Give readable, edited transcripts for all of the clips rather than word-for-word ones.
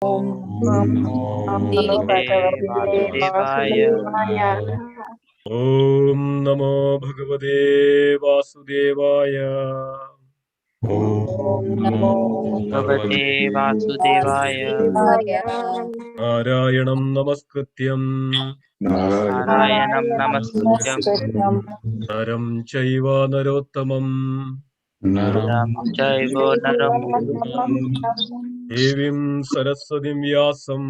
Om Namo Bhagavate Vasudevaya. Vasudevaya. Om Namo Bhagavate Vasudevaya. Om Namo Bhagavate Vasudevaya. Vasudevaya. Narayanam Namaskrityam Narayanam Namaskrityam Namaskrityam Naram Chaiva Narottamam Naram Chaiva Naram Devim Saraswatim Vyasam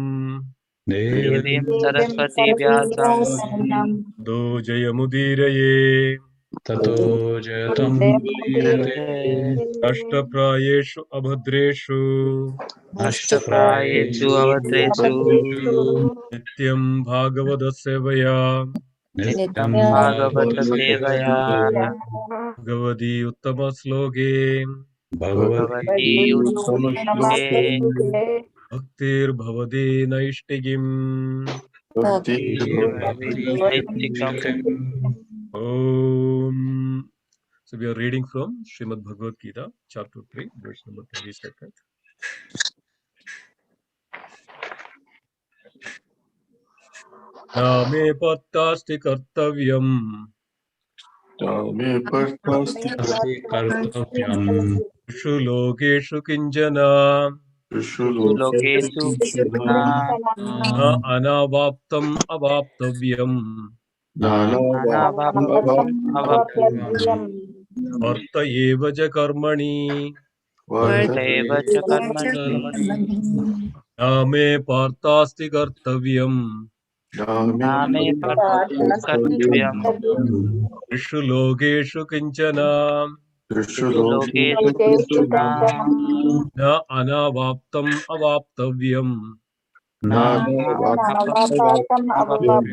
Devim Devim Saraswati Saraswati Vyasam Vyasam Do Jayamudiraye Tato Jayatam Ashtaprayeshu Abhadreshu Ashtaprayesu Avadresu Nityam Bhagavata Sevaya Nityam Bhagavata Sevaya Bhagavati Uttama Sloke Bhagavati Uttamaste Bhaktir Bhavade Naishtigim Naitikam. Om. So we are reading from Srimad Bhagavad Gita, chapter 3, verse number 22. Na me pattasti kartavyam Shu lokeshu kinjana Lokesu Krishna Na anavaptam avaptavyam Nanavaptam Avavyam Varta eva ja karmani Vartaiva cha karmani Na me partasti kartavyam Name Parthasti Kartavyam Shu lokeshu kinjana Vishu Lokesu Krishna Na anavaptam avaptavyam Nanavaptam Avavyam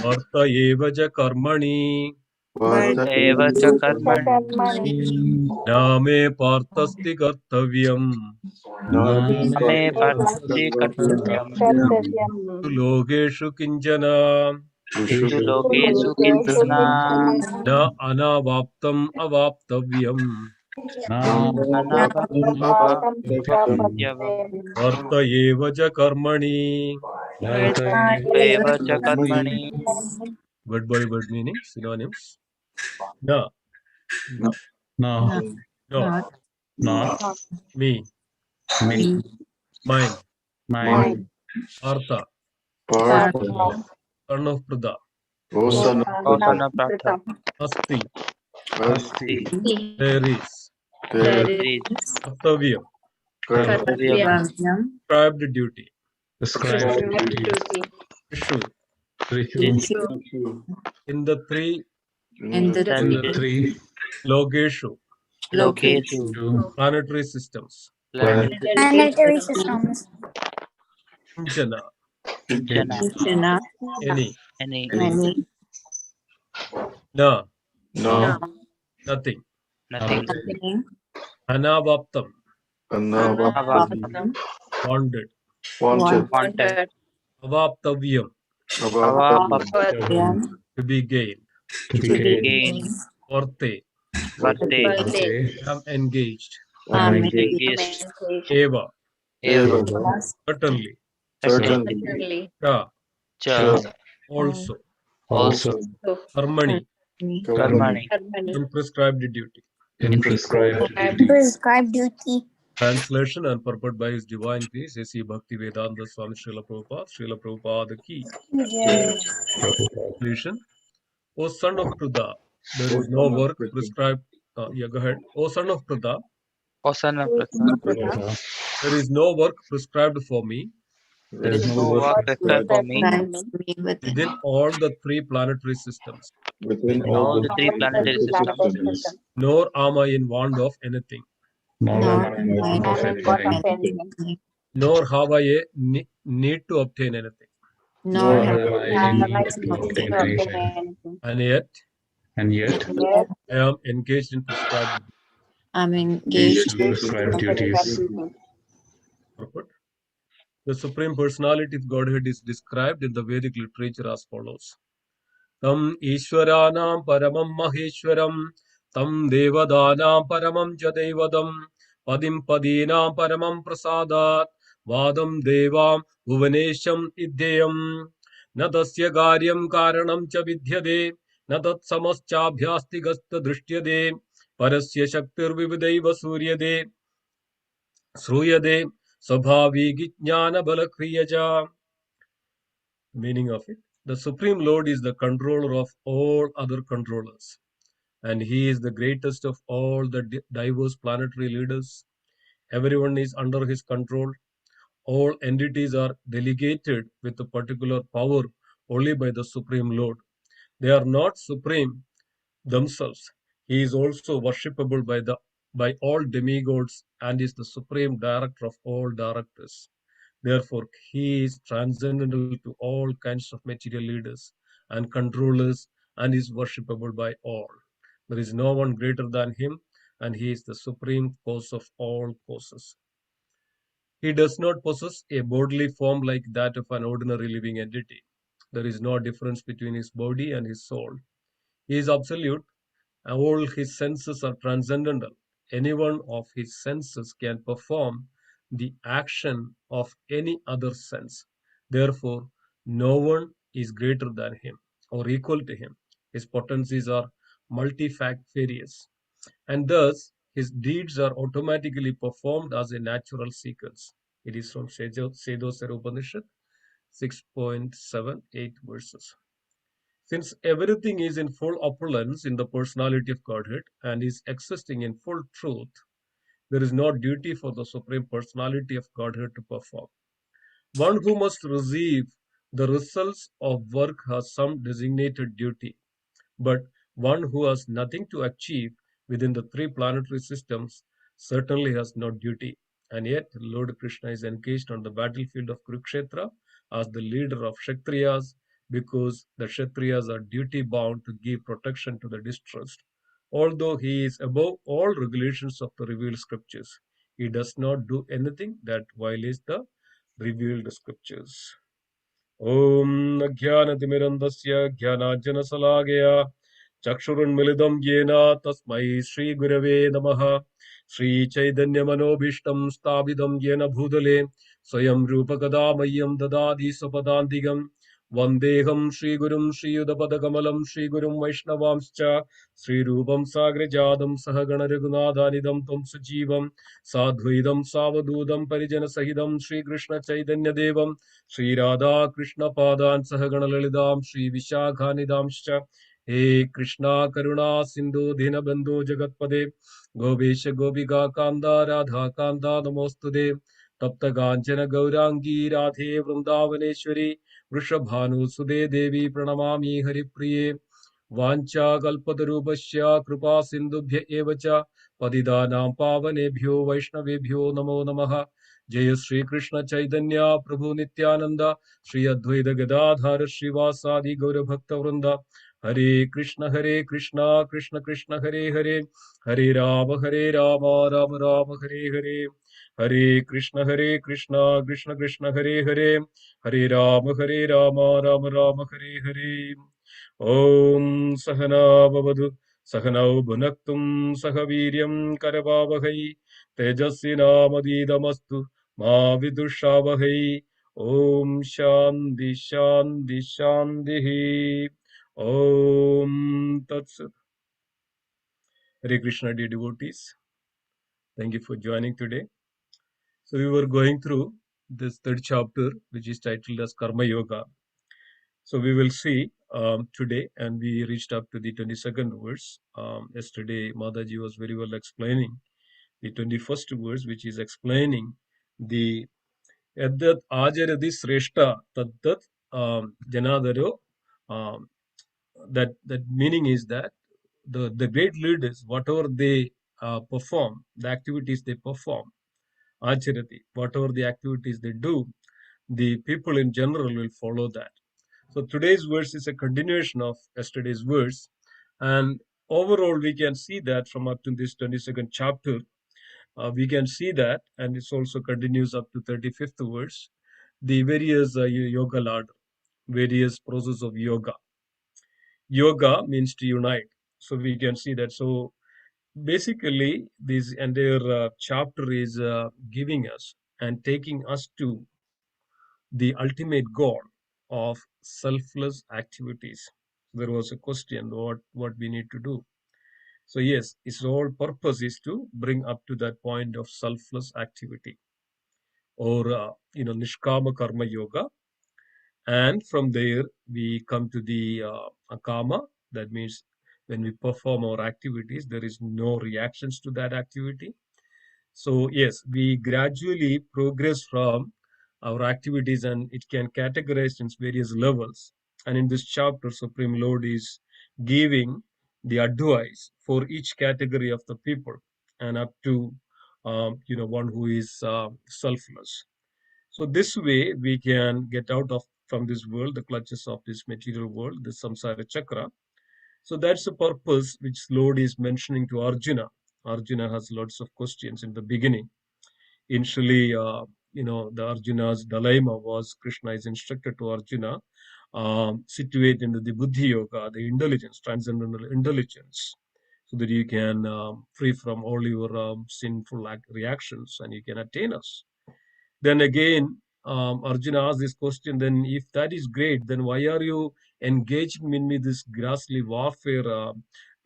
Varta eva ja karmani Vartaiva cha karmani Na me partasti kartavyam Name Parthasti Kartavyam Logeshu kinjana Vishu Lokesu Krishna Na anavaptam avaptavyam Nanavaptam Avavyam Varta eva ja karmani. Vartaiva cha karmani Word by word meaning, synonyms. Na, No, not, not me, me, mine, mine, Artha, son of Prada, Osana Pratha, Asti, Asti, there is, there is Kartavyam, Kartavyam, prescribed duty, prescribed Vishu, Vishu, in the three the three Logeshu, Lokesu, planetary systems, Planetary systems. Kinjana, Jana, any, any, Na, no, nothing, nothing, Anavaptam, Avaptam, wanted, wanted, Avaptavyam, Avaptam, to be gained, to be gained, Varte, Varte, am engaged, engaged, Eva, Eva, certainly, certainly, Cha, Cha, also, also, Karmani, Karmani, in prescribed duty. in prescribed Prescribed duty. Translation and purport by His Divine Grace, A.C. Bhaktivedanta Swami Srila Prabhupada ki. Translation: O son of Pruda, there is no work prescribed. Yeah, go ahead. O son of Pruda, Osana Pratha, there is no work prescribed for me there is no work prescribed for me within all the three planetary systems, within all the three planetary systems, nor am I in want of anything, nor have I a need to obtain anything. And yet, and yet I am engaged in prescribed prescribed duties. purport. The Supreme Personality of Godhead is described in the Vedic literature as follows. Tam Ishwaranam Paramam Maheshwaram Tam Devadanam Paramam Jadevadam Padim Padinam Paramam Prasadat Vadam devam bhuvanesham idyam na tasya karyam karanam cha vidyade na tat samaschabhyasti gasta drishyade parasya shaktir vividaiva suryade sruyade sabhavi jnana balakriyaja. Meaning of it: the Supreme Lord is the controller of all other controllers, and he is the greatest of all the diverse planetary leaders. Everyone is under his control. All entities are delegated with a particular power only by the Supreme Lord. They are not supreme themselves. He is also worshipable by all demigods and is the supreme director of all directors. Therefore, he is transcendental to all kinds of material leaders and controllers and is worshipable by all. There is no one greater than him, and he is the supreme cause of all causes. He does not possess a bodily form like that of an ordinary living entity. There is no difference between his body and his soul. He is absolute. All his senses are transcendental. Any one of his senses can perform the action of any other sense. Therefore, no one is greater than him or equal to him. His potencies are multifactorious, and thus his deeds are automatically performed as a natural sequence. It is from Sedosara Upanishad 6.78 verses. Since everything is in full opulence in the personality of Godhead and is existing in full truth, there is no duty for the Supreme Personality of Godhead to perform. One who must receive the results of work has some designated duty, but one who has nothing to achieve within the three planetary systems certainly has no duty. And yet, Lord Krishna is engaged on the battlefield of Kurukshetra as the leader of Kshatriyas because the Kshatriyas are duty bound to give protection to the distressed. Although he is above all regulations of the revealed scriptures, he does not do anything that violates the revealed scriptures. Om Jnanatimirandasya Jnanajnanasalagaya Chakshurunmilidam Yena Tasmai Shri Gurave Namaha Shri Chaitanya Manobhishtam Stabidam Yena Bhudale Swayam Rupakadamayam Dadadi Sapadantigam Vandeham Shri Gurum Shri Udapadakamalam Shri Gurum Vaishnavamscha Shri Rupam Sagrajadam Sahagana Raghunadhanidam Tam Sujivam Sadhuidam Savadudam Parijana Sahidam Shri Krishna Chaitanya Devam Shri Radha Krishna Padan Sahagana Lalidam Shri Vishakhanidamscha He Krishna Karuna Sindhu Dinabandhu Jagatpade Govesha Gopika Kanda Radha Kanda Namostude Tapta Ganchana Gaurangi Radhe Vrindavaneshwari Vrishabhanu Sude Devi Pranamami Haripriye Vancha Kalpatarubhasya Kripa Sindhubhya Evacha Padidanam Pavanebhyo Vaishnavebhyo Namo Namaha Jaya Sri Krishna Chaitanya Prabhu Nityananda Shri Advaita Gadadhara Srivasadi Gaura Bhakta Vrinda Hare Krishna Krishna Krishna Hare Hare Hare Rama Rama Rama Hare Hare Hare Krishna Krishna Krishna Hare Hare Hare Rama Rama Rama Hare Hare Om Sahana Bhavatu Sahanau Bhunaktum Sahaviryam Karavavahai Tejasvinamodidamastu Ma Vidushavahai Om Shanti Shanti Shanti Om Tat Sat. Hare Krishna, dear devotees. Thank you for joining today. So we were going through this third chapter, which is titled as Karma Yoga. So we will see today, and we reached up to the 22nd verse. Yesterday, Madaji was very well explaining the 21st verse, which is explaining the Yaddat Ajaradi Sreshta Taddat Janadaro. That meaning is that the great leaders, whatever they perform, the activities they perform, Acharati, whatever the activities they do, the people in general will follow that. So today's verse is a continuation of yesterday's verse, and overall we can see that from up to this 22nd chapter, we can see that, and it also continues up to 35th verse, the various yoga ladder, various process of yoga. Yoga means to unite, so we can see that. So basically, this entire chapter is giving us and taking us to the ultimate goal of selfless activities. There was a question what we need to do. So yes, its whole purpose is to bring up to that point of selfless activity, or nishkama karma yoga. And from there we come to the akama. That means when we perform our activities, there is no reactions to that activity. So yes, we gradually progress from our activities, and it can categorize in various levels. And in this chapter, Supreme Lord is giving the advice for each category of the people, and up to one who is selfless. So this way we can get out of from this world, the clutches of this material world, the samsara chakra. So that's the purpose which Lord is mentioning to Arjuna. Arjuna has lots of questions in the beginning. Initially, the Arjuna's dilemma was Krishna is instructed to Arjuna, situate into the Buddhi Yoga, the intelligence, transcendental intelligence, so that you can free from all your sinful reactions and you can attain us. Then again, Arjuna asked this question, then if that is great, then why are you engaging in me this ghastly warfare, O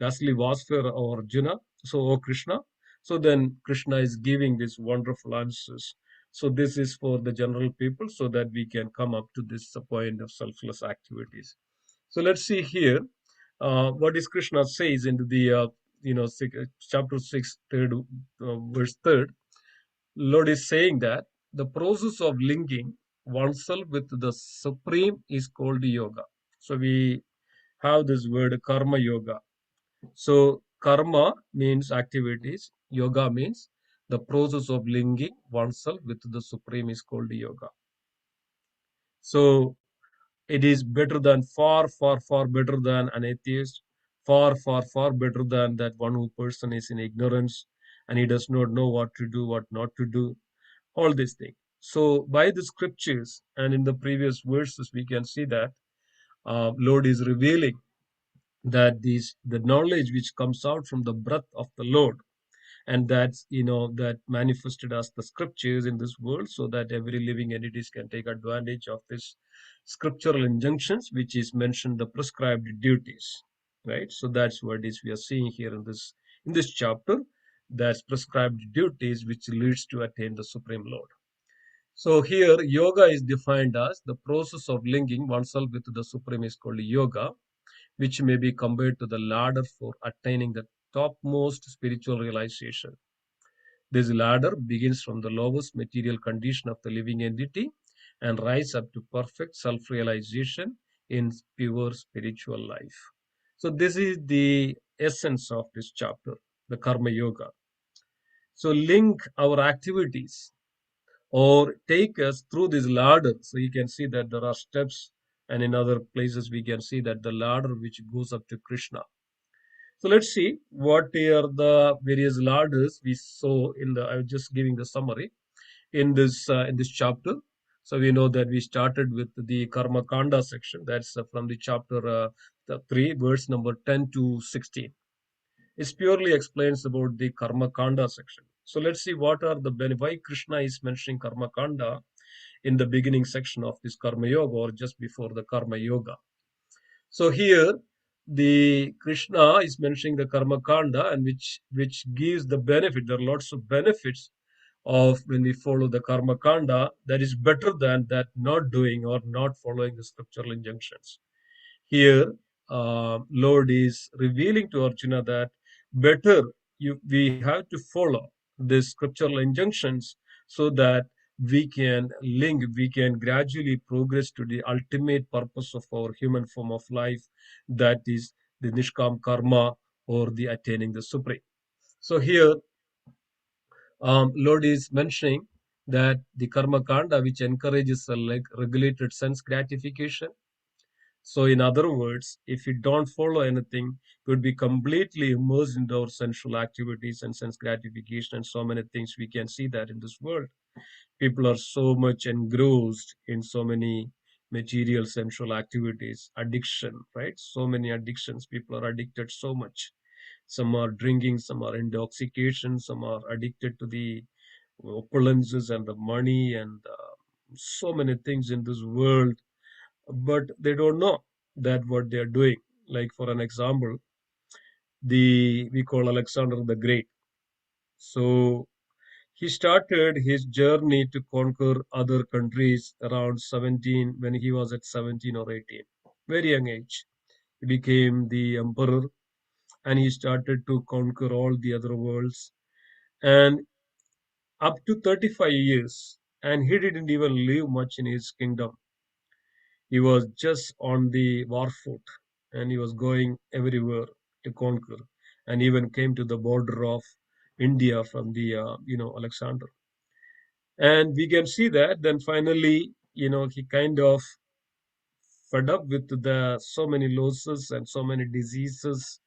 Arjuna, O Krishna? So then Krishna is giving these wonderful answers. So this is for the general people, so that we can come up to this point of selfless activities. So let's see here, what is Krishna says into the chapter 6, verse 3. Lord is saying that the process of linking oneself with the Supreme is called yoga. So we have this word karma yoga. So karma means activities, yoga means the process of linking oneself with the Supreme is called yoga. So it is better than, far, far, far better than an atheist, far, far, far better than that one who person is in ignorance and he does not know what to do, what not to do, all these things. So by the scriptures and in the previous verses, we can see that Lord is revealing that the knowledge which comes out from the breath of the Lord, and that's that manifested as the scriptures in this world, so that every living entities can take advantage of this scriptural injunctions, which is mentioned the prescribed duties, right? So that's what is we are seeing here in this chapter. That's prescribed duties which leads to attain the Supreme Lord. So here yoga is defined as the process of linking oneself with the Supreme is called yoga, which may be compared to the ladder for attaining the topmost spiritual realization. This ladder begins from the lowest material condition of the living entity and rise up to perfect self-realization in pure spiritual life. So this is the essence of this chapter, the Karma Yoga. So link our activities or take us through this ladder. So you can see that there are steps, and in other places we can see that the ladder which goes up to Krishna. So let's see what are the various ladders we saw I was just giving the summary in this chapter. So we know that we started with the Karma Kanda section. That's from the chapter 3, verse number 10 to 16. It purely explains about the Karma Kanda section. So let's see what are why Krishna is mentioning Karma Kanda in the beginning section of this Karma Yoga, or just before the Karma Yoga. So here the Krishna is mentioning the Karma Kanda, and which gives the benefit. There are lots of benefits of when we follow the Karma Kanda that is better than that not doing or not following the scriptural injunctions. Here, Lord is revealing to Arjuna that better we have to follow the scriptural injunctions, so that we can gradually progress to the ultimate purpose of our human form of life, that is the Nishkam Karma, or the attaining the Supreme. So here, Lord is mentioning that the Karma Kanda, which encourages a regulated sense gratification. So in other words, if we don't follow anything, we would be completely immersed into our sensual activities and sense gratification and so many things. We can see that in this world. People are so much engrossed in so many material sensual activities, addiction, right? So many addictions. People are addicted so much. Some are drinking, some are intoxication, some are addicted to the opulences and the money and so many things in this world, but they don't know that what they are doing. Like for an example, we call Alexander the Great. So he started his journey to conquer other countries around 17, when he was at 17 or 18, very young age. He became the emperor and he started to conquer all the other worlds. And up to 35 years, and he didn't even live much in his kingdom. He was just on the war foot and he was going everywhere to conquer, and even came to the border of India from the, Alexander. And we can see that then finally, he kind of fed up with the so many losses and so many diseases,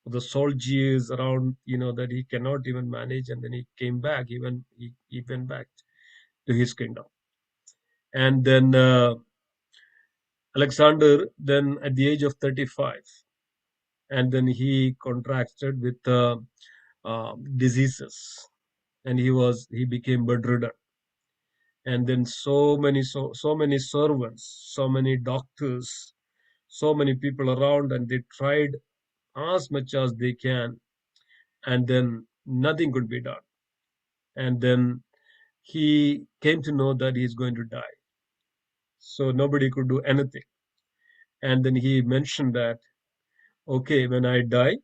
the soldiers around, that he cannot even manage. And then he came back, even he went back to his kingdom. And then Alexander, then at the age of 35, and then he contracted with diseases, and he became bedridden. And then so many servants, so many doctors, so many people around, and they tried as much as they can, and then nothing could be done. And then he came to know that he's going to die, so nobody could do anything. And then he mentioned that, okay, when I die,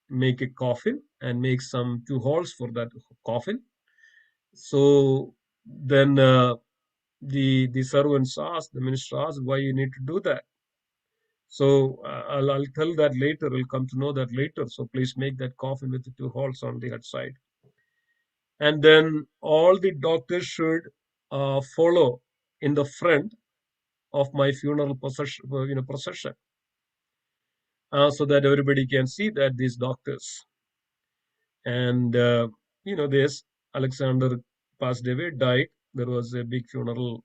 make a coffin and make some two holes for that coffin. So then the servants asked, the minister asked, why you need to do that? So I'll tell that later. I'll come to know that later. So please make that coffin with the two holes on the outside. And then all the doctors should follow in the front of my funeral procession, so that everybody can see that these doctors. And this Alexander passed away, died. There was a big funeral,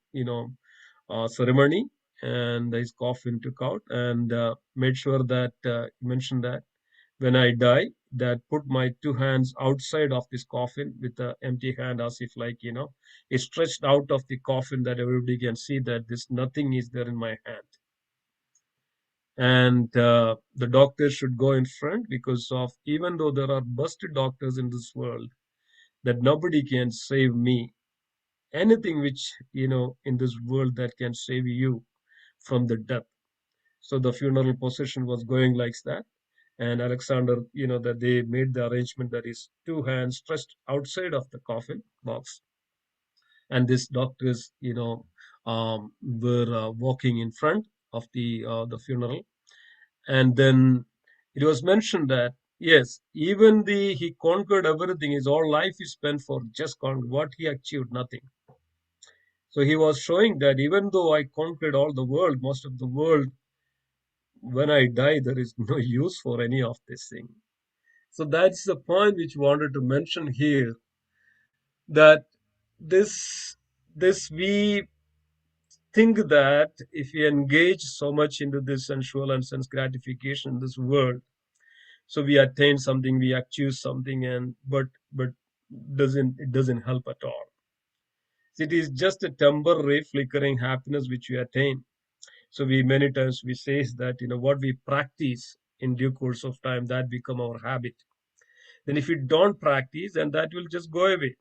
ceremony, and his coffin took out, and made sure that he mentioned that when I die, that put my two hands outside of this coffin with the empty hand, as if like, it's stretched out of the coffin, that everybody can see that this nothing is there in my hand. And the doctors should go in front, because of, even though there are busted doctors in this world, that nobody can save me. Anything which, in this world that can save you from the death. So the funeral procession was going like that. And Alexander, that they made the arrangement that his two hands stretched outside of the coffin box. And these doctors, were walking in front of the funeral. And then it was mentioned that, yes, even he conquered everything. His whole life is spent for just what he achieved, nothing. So he was showing that even though I conquered all the world, most of the world, when I die, there is no use for any of this thing. So that's the point which we wanted to mention here, that this we think that if we engage so much into this sensual and sense gratification in this world, so we attain something, we achieve something, and but it doesn't help at all. It is just a temporary flickering happiness which we attain. So we many times we say that, what we practice in due course of time, that become our habit. Then if we don't practice, then that will just go away.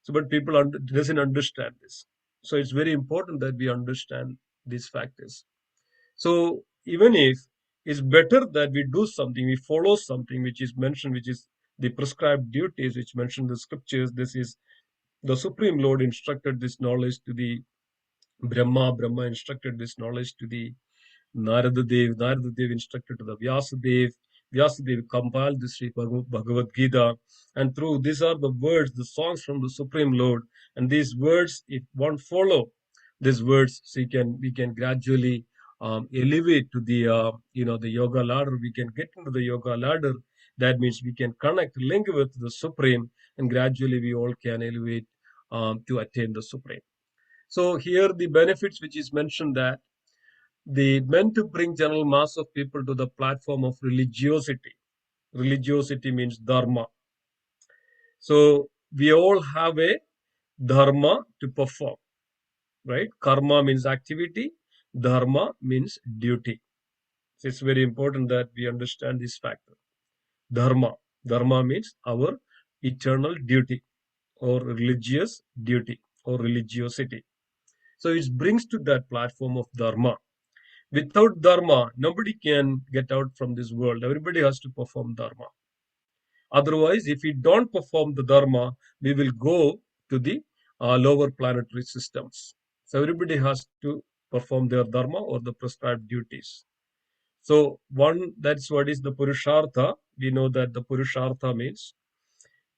So but people doesn't understand this. So it's very important that we understand these factors. So even if it's better that we do something, we follow something which is mentioned, which is the prescribed duties which mentioned the scriptures. This is the Supreme Lord instructed this knowledge to the Brahma. Brahma instructed this knowledge to the Narada Dev. Narada Dev instructed to the Vyasadev. Vyasadev compiled the Sri Bhagavad Gita. And through these are the words, the songs from the Supreme Lord. And these words, if one follow these words, so we can gradually elevate to the the yoga ladder. We can get into the yoga ladder. That means we can connect, link with the Supreme, and gradually we all can elevate to attain the Supreme. So here the benefits which is mentioned, that they meant to bring general mass of people to the platform of religiosity. Religiosity means dharma. So we all have a dharma to perform, right? Karma means activity, dharma means duty. So it's very important that we understand this factor. Dharma. Dharma means our eternal duty or religious duty or religiosity. So it brings to that platform of dharma. Without dharma, nobody can get out from this world. Everybody has to perform dharma. Otherwise, if we don't perform the dharma, we will go to the lower planetary systems. So everybody has to perform their dharma or the prescribed duties. So that's what is the Purushartha. We know that the Purushartha means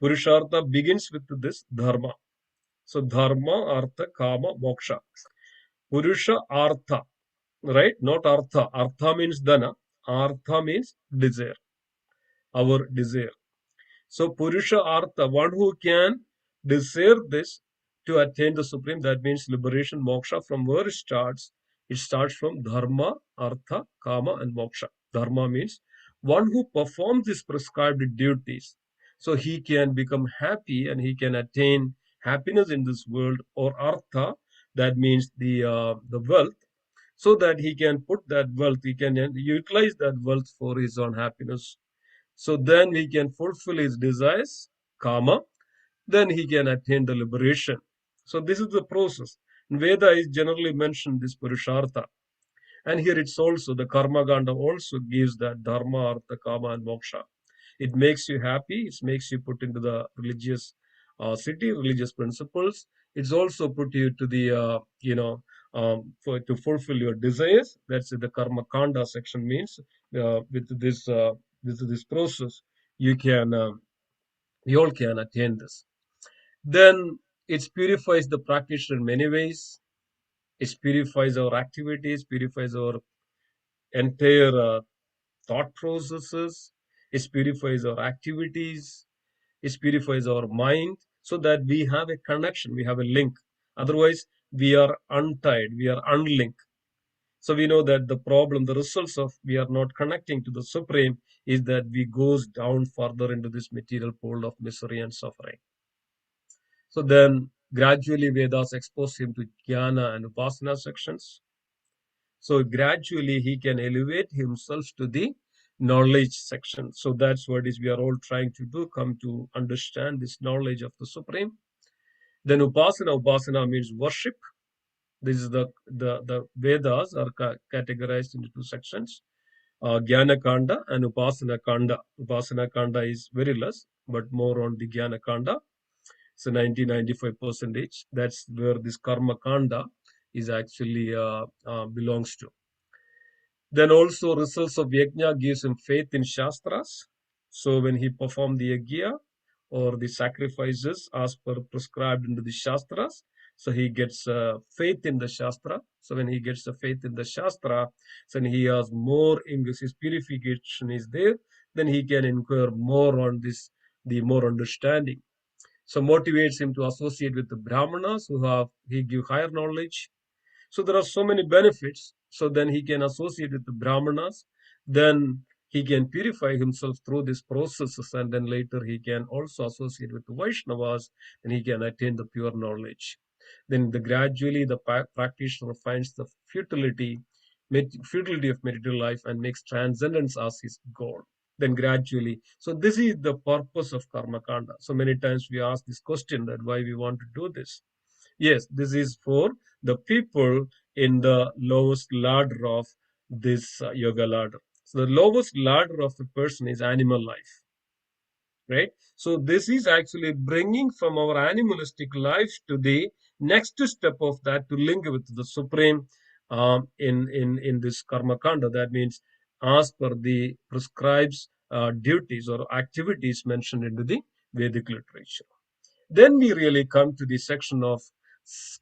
Purushartha begins with this dharma. So dharma, artha, kama, moksha. Purusha artha, right? Not artha. Artha means dana. Artha means desire, our desire. So Purusha Artha, one who can desire this to attain the supreme, that means liberation, moksha, from where it starts? It starts from dharma, artha, kama, and moksha. Dharma means one who performs these prescribed duties. So he can become happy and he can attain happiness in this world, or artha, that means the wealth, so that he can put that wealth, he can utilize that wealth for his own happiness. So then he can fulfill his desires, karma, then he can attain the liberation. So this is the process. In Veda is generally mentioned this Purushartha. And here it's also, the Karma Ganda also gives that Dharma, Artha, Kama, and Moksha. It makes you happy, it makes you put into the religious city, religious principles. It's also put you to the, to fulfill your desires. That's the Karma Kanda section means. With this process, you can, we all can attain this. Then it purifies the practitioner in many ways. It purifies our activities, purifies our entire thought processes. It purifies our activities. It purifies our mind, so that we have a connection, we have a link. Otherwise, we are untied, we are unlinked. So we know that the problem, the results of we are not connecting to the Supreme is that we goes down further into this material pole of misery and suffering. So then gradually Vedas expose him to Jnana and Upasana sections. So gradually he can elevate himself to the knowledge section. So that's what is we are all trying to do, come to understand this knowledge of the Supreme. Then Upasana means worship. This is the Vedas are categorized into two sections. Jnana Kanda and Upasana Kanda. Upasana Kanda is very less, but more on the Jnana Kanda. So 90-95%. That's where this Karma Kanda is actually belongs to. Then also results of yajna gives him faith in Shastras. So when he performed the yajna or the sacrifices as per prescribed into the Shastras, so he gets faith in the Shastra. So when he gets the faith in the Shastra, then he has more English, his purification is there, then he can inquire more on this, the more understanding. So motivates him to associate with the Brahmanas he give higher knowledge. So there are so many benefits. So then he can associate with the Brahmanas. Then he can purify himself through these processes, and then later he can also associate with the Vaishnavas, and he can attain the pure knowledge. Then gradually the practitioner finds the futility of material life and makes transcendence as his goal. Then gradually, so this is the purpose of Karma Kanda. So many times we ask this question, that why we want to do this. Yes, this is for the people in the lowest ladder of this yoga ladder. So the lowest ladder of the person is animal life, right? So this is actually bringing from our animalistic life to the next step of that, to link with the Supreme in this Karma Kanda. That means as per the prescribed duties or activities mentioned into the Vedic literature. Then we really come to the section of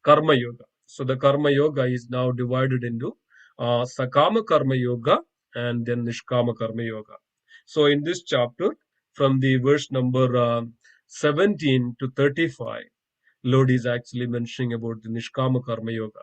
Karma Yoga. So the Karma Yoga is now divided into Sakama Karma Yoga and then Nishkama Karma Yoga. So in this chapter, from the verse number 17 to 35, Lord is actually mentioning about the Nishkama Karma Yoga.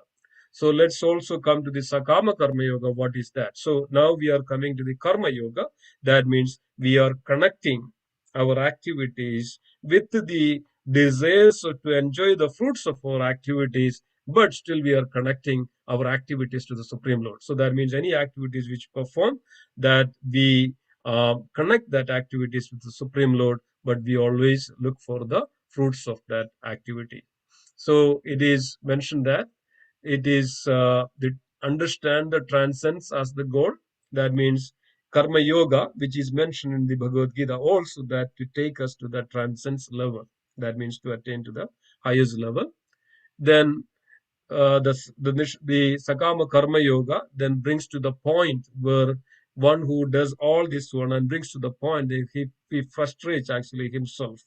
So let's also come to the Sakama Karma Yoga. What is that? So now we are coming to the Karma Yoga. That means we are connecting our activities with the desires to enjoy the fruits of our activities, but still we are connecting our activities to the Supreme Lord. So that means any activities which perform, that we connect that activities with the Supreme Lord, but we always look for the fruits of that activity. So it is mentioned that it is the understand the transcends as the goal. That means karma yoga, which is mentioned in the Bhagavad Gita, also that to take us to the transcends level. That means to attain to the highest level. Then the Sakama Karma Yoga then brings to the point where one who does all this one and brings to the point that he frustrates actually himself.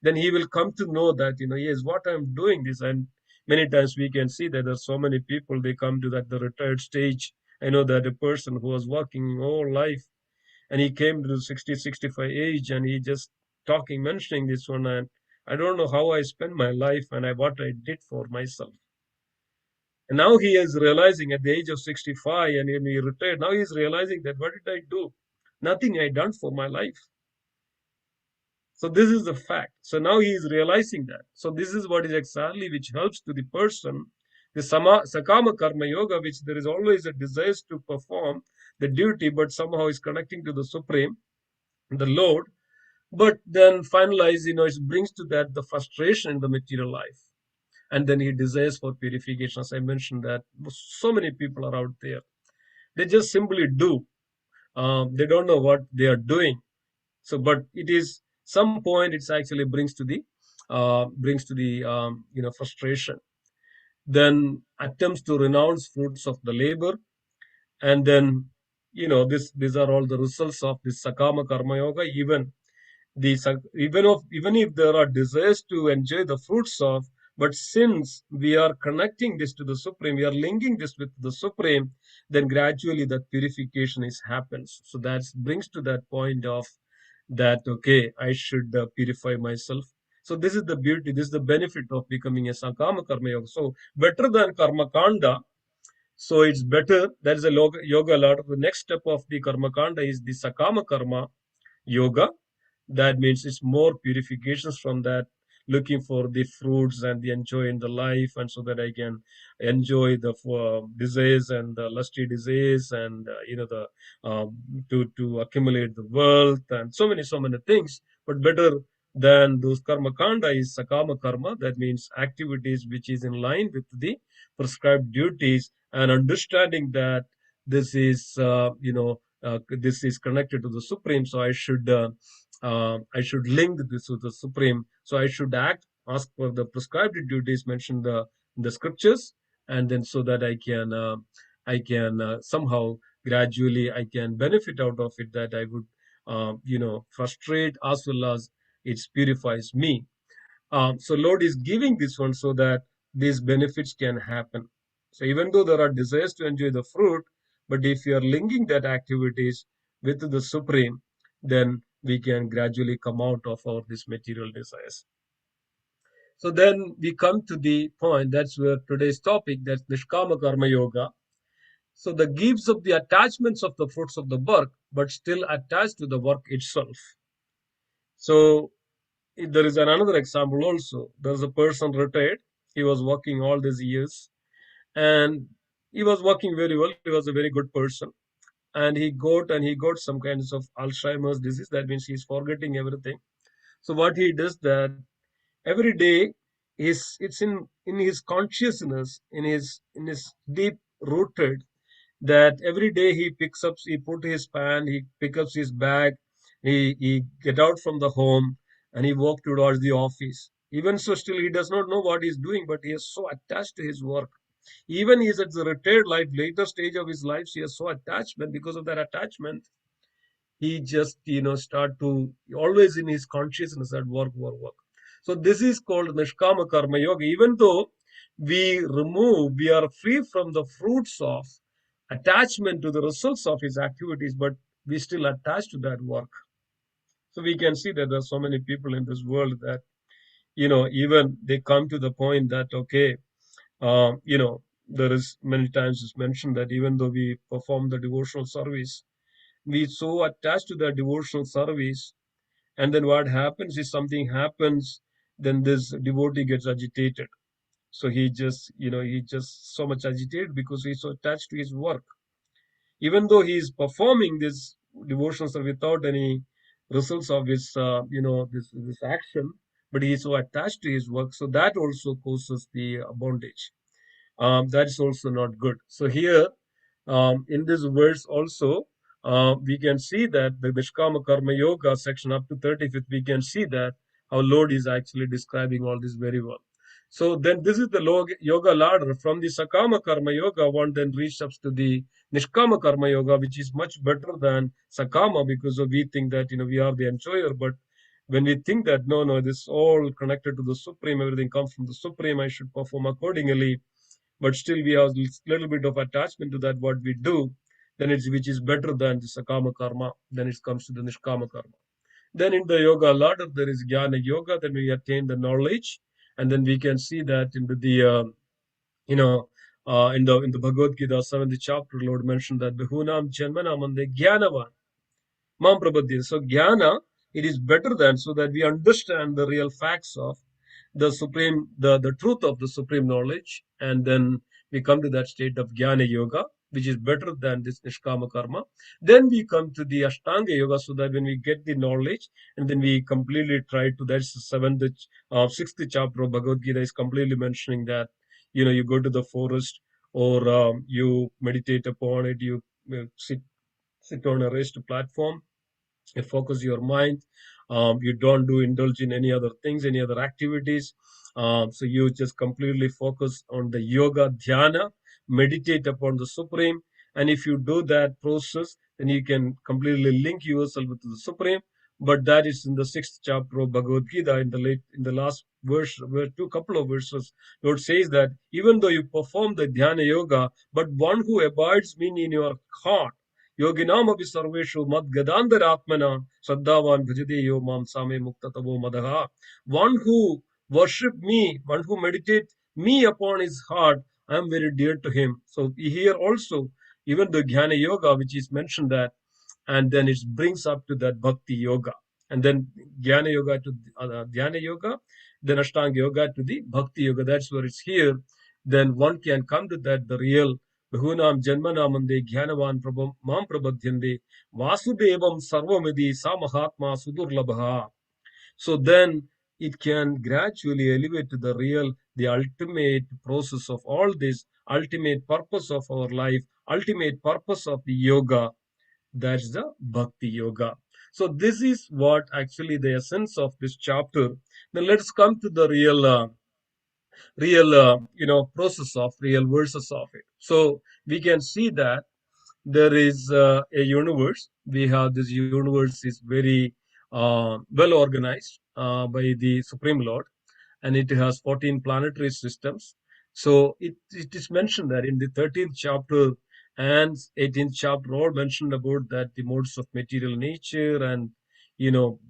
Then he will come to know that, yes, what I'm doing this. And many times we can see that there's so many people, they come to that the retired stage. I know that a person who was working all life and he came to the 60, 65 age and he just talking, mentioning this one. And I don't know how I spent my life and what I did for myself. And now he is realizing at the age of 65 and when he retired, now he's realizing that what did I do? Nothing I done for my life. So this is the fact. So now he is realizing that. So this is what is exactly which helps to the person. The Sakama Karma Yoga, which there is always a desire to perform the duty, but somehow is connecting to the Supreme, the Lord. But then finalize, it brings to that the frustration in the material life. And then he desires for purification. As I mentioned that so many people are out there. They just simply do. They don't know what they are doing. So, but it is some point. It's actually brings to the frustration. Then attempts to renounce fruits of the labor, and then these are all the results of this Sakama Karma Yoga. Even if there are desires to enjoy the fruits of, but since we are connecting this to the Supreme, we are linking this with the Supreme, then gradually that purification is happens. So that brings to that point of that, okay, I should purify myself. So this is the beauty, this is the benefit of becoming a Sakama Karma Yoga. So better than Karma Kanda. So it's better. That is a yoga lot. The next step of the Karma Kanda is the Sakama Karma Yoga. That means it's more purifications from that, looking for the fruits and the enjoy in the life, and so that I can enjoy the disease and the lusty disease, and the to accumulate the wealth and so many things. But better than those karma kanda is sakama karma. That means activities which is in line with the prescribed duties, and understanding that this is this is connected to the supreme. So I should link this with the Supreme. So I should act, ask for the prescribed duties mentioned in the scriptures, and then so that I can somehow gradually I can benefit out of it. That I would frustrate as well as it purifies me. So Lord is giving this one so that these benefits can happen. So even though there are desires to enjoy the fruit, but if you are linking that activities with the Supreme, then we can gradually come out of our these material desires. So then we come to the point, that's where today's topic, that's Nishkama Karma Yoga. So the gives up the attachments of the fruits of the work, but still attached to the work itself. So there is another example also. There's a person retired. He was working all these years and he was working very well. He was a very good person. And he got some kinds of Alzheimer's disease. That means he's forgetting everything. So what he does that every day it's in his consciousness, in his deep rooted, that every day he put his pan, he picks up his bag, he get out from the home and he walk towards the office. Even so, still he does not know what he's doing, but he is so attached to his work. Even he's at the retired life, later stage of his life, he is so attachment. Because of that attachment, he just start to always in his consciousness at work. So this is called nishkama karma yoga. Even though we are free from the fruits of attachment to the results of his activities, but we still attach to that work. So we can see that there are so many people in this world that even they come to the point that, okay, there is many times it's mentioned that even though we perform the devotional service, we so attached to the devotional service, and then what happens is something happens, then this devotee gets agitated. So he just so much agitated because he's so attached to his work. Even though he is performing these devotions without any results of his, this action, but he is so attached to his work. So that also causes the bondage. That's also not good. So here, in this verse also, we can see that the Nishkama Karma Yoga section up to 35th, we can see that how Lord is actually describing all this very well. So then this is the yoga ladder. From the Sakama Karma Yoga, one then reaches up to the Nishkama Karma Yoga, which is much better than Sakama, because we think that we are the enjoyer. But when we think that no, this is all connected to the Supreme, everything comes from the Supreme, I should perform accordingly, but still we have a little bit of attachment to that what we do, then it's which is better than the Sakama Karma, then it comes to the Nishkama Karma. Then in the yoga ladder, there is Jnana Yoga, then we attain the knowledge, and then we can see that into the, in the Bhagavad Gita, 7th chapter, Lord mentioned that Behunam Janmanam and the Jnanavan, Mam Prabhati. So Jnana, it is better than, so that we understand the real facts of the supreme, the truth of the supreme knowledge, and then we come to that state of Jnana Yoga, which is better than this Nishkama Karma. Then we come to the Ashtanga Yoga, so that when we get the knowledge, and then we completely try to, that's the sixth chapter of Bhagavad Gita is completely mentioning that, you go to the forest, or you meditate upon it, you sit on a raised platform, you focus your mind, you don't indulge in any other things, any other activities, so you just completely focus on the yoga dhyana, meditate upon the supreme, and if you do that process, then you can completely link yourself with the supreme. But that is in the sixth chapter of Bhagavad Gita, in the last verse, where two couple of verses, Lord says that even though you perform the dhyana yoga, but one who abides me in your heart, योगिनाम अपि सर्वेषु मद्गदान्तरात्मना श्रद्धावान bhajate yo mam same muktatavo madaha. One who worship me, one who meditate me upon his heart, I am very dear to him. So here also, even the Jnana Yoga, which is mentioned that, and then it brings up to that Bhakti Yoga, and then Jnana Yoga to Dhyana Yoga, then Ashtanga Yoga to the Bhakti Yoga. That's where it's here. Then one can come to that, the real Behunam Janmanamande Jnanavan Mam Prabhadyande Vasudevam Sarvamidi Sa Mahatma Sudurlabha. So then it can gradually elevate to the real, the ultimate process of all this, ultimate purpose of our life, ultimate purpose of the yoga. That's the Bhakti Yoga. So this is what actually the essence of this chapter. Then let's come to the real process of real verses of it. So we can see that there is a universe. We have this universe is very well organized by the Supreme Lord, and it has 14 planetary systems. So it is mentioned that in the 13th chapter and 18th chapter, all mentioned about that the modes of material nature, and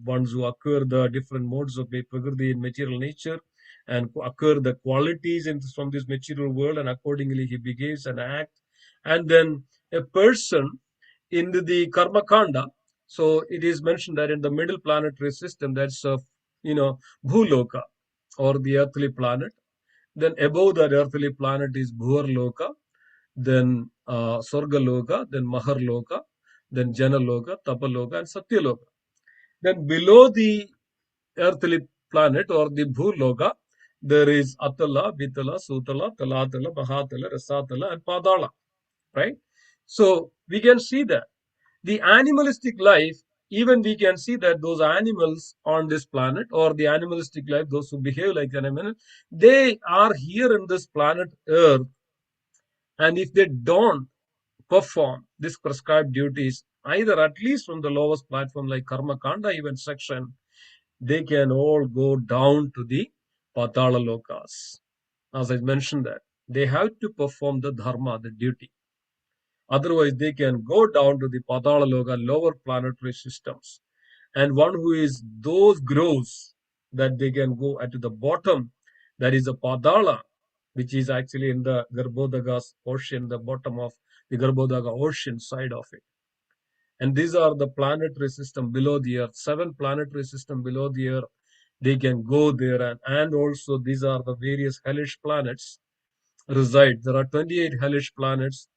ones who occur the different modes of prakriti in material nature, and occur the qualities from this material world, and accordingly he behaves and acts. And then a person in the karma kanda, so it is mentioned that in the middle planetary system, that's bhuloka, or the earthly planet. Then above that earthly planet is bhuvarloka, then Swargaloka, then Maharloka, then Janaloka, Tapaloka, and Satyaloka. Then below the earthly planet, or the Bhuloka, there is Atala, Vitala, Sutala, Talatala, Mahatala, Rasatala, and Padala. Right? So we can see that the animalistic life, even we can see that those animals on this planet, or the animalistic life, those who behave like an animal, they are here in this planet Earth, and if they don't perform this prescribed duties, either at least from the lowest platform like Karma Kanda even section, they can all go down to the Patala Lokas. As I mentioned that, they have to perform the dharma, the duty. Otherwise, they can go down to the Patala Loka, lower planetary systems. And one who is those grows that they can go at the bottom, that is the Padala, which is actually in the Garbhodaga's ocean, the bottom of the Garbhodaga ocean side of it. And these are the planetary system below the earth, 7 planetary system below the earth. They can go there, and also these are the various hellish planets reside. There are 28 hellish planets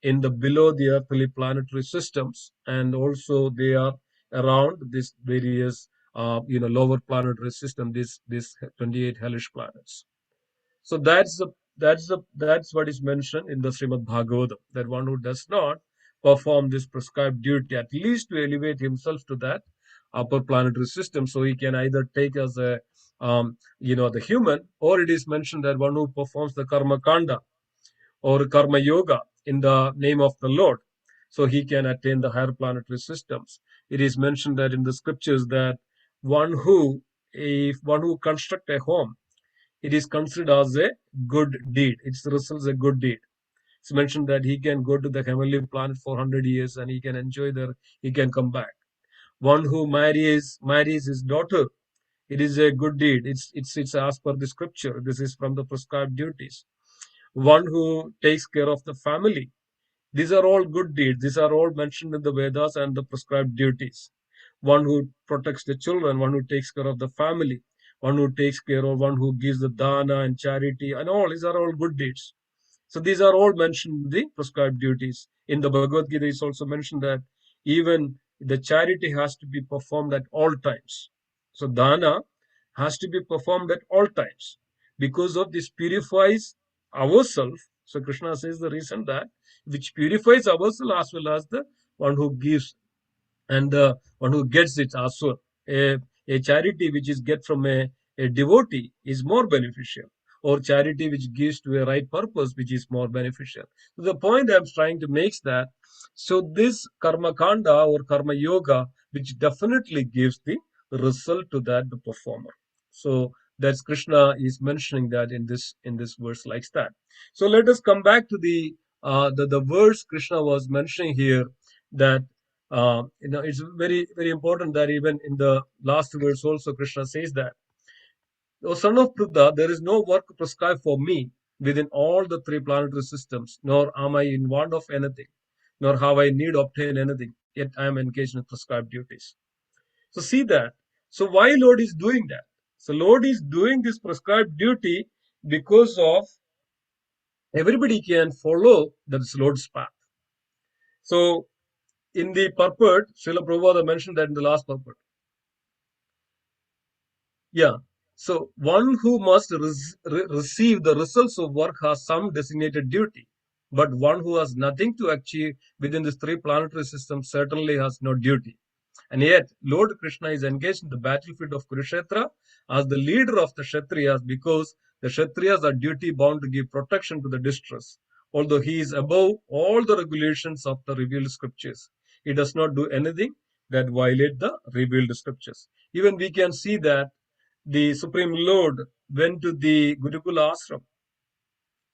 in the below the earthly planetary systems, and also they are around this various lower planetary system, this 28 hellish planets. So that's what is mentioned in the Srimad Bhagavatam, that one who does not perform this prescribed duty, at least to elevate himself to that upper planetary system, so he can either take as a the human, or it is mentioned that one who performs the karma kanda or karma yoga in the name of the Lord, so he can attain the higher planetary systems. It is mentioned that in the scriptures that one who if one who construct a home, it is considered as a good deed. It results a good deed. It's mentioned that he can go to the heavenly planet for 100 years and he can enjoy there, he can come back. One who marries his daughter, it is a good deed. It's as per the scripture. This is from the prescribed duties. One who takes care of the family, these are all good deeds. These are all mentioned in the Vedas and the prescribed duties. One who protects the children, one who takes care of the family, one who takes care of, one who gives the dana and charity, and all these are all good deeds. So these are all mentioned in the prescribed duties. In the Bhagavad Gita, it's also mentioned that even the charity has to be performed at all times. So dana has to be performed at all times. Because of this purifies ourselves. So Krishna says the reason that which purifies ourselves as well as the one who gives and the one who gets it as well. A charity which is get from a devotee is more beneficial, or charity which gives to a right purpose, which is more beneficial. So the point I'm trying to make is that, so this karma kanda or karma yoga, which definitely gives the result to that the performer. So that's Krishna is mentioning that in this verse like that. So let us come back to the verse Krishna was mentioning here, that it's very, very important that even in the last verse also Krishna says that, O son of Pritha, there is no work prescribed for me within all the three planetary systems, nor am I in want of anything, nor have I need obtain anything, yet I am engaged in prescribed duties. So see that. So why Lord is doing that? So Lord is doing this prescribed duty because of everybody can follow that Lord's path. So in the purport, Srila Prabhupada mentioned that in the last purport. Yeah. So one who must receive the results of work has some designated duty, but one who has nothing to achieve within these three planetary systems certainly has no duty. And yet, Lord Krishna is engaged in the battlefield of Kurukshetra as the leader of the Kshatriyas, because the Kshatriyas are duty bound to give protection to the distress. Although he is above all the regulations of the revealed scriptures, he does not do anything that violate the revealed scriptures. Even we can see that the Supreme Lord went to the Gurukula ashram.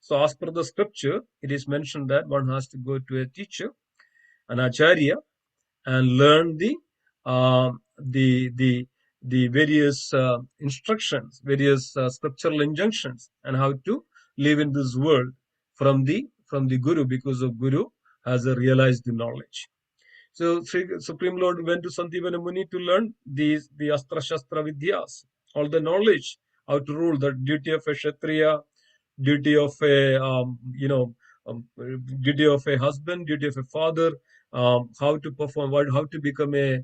So as per the scripture, it is mentioned that one has to go to a teacher, an acharya, and learn the various instructions, various scriptural injunctions, and how to live in this world from the Guru, because of Guru has a realized knowledge. So Supreme Lord went to Santivana Muni to learn the Astra Shastra Vidyas, all the knowledge, how to rule, the duty of a Kshatriya, duty of a um, duty of a husband, duty of a father, how to perform, how to become a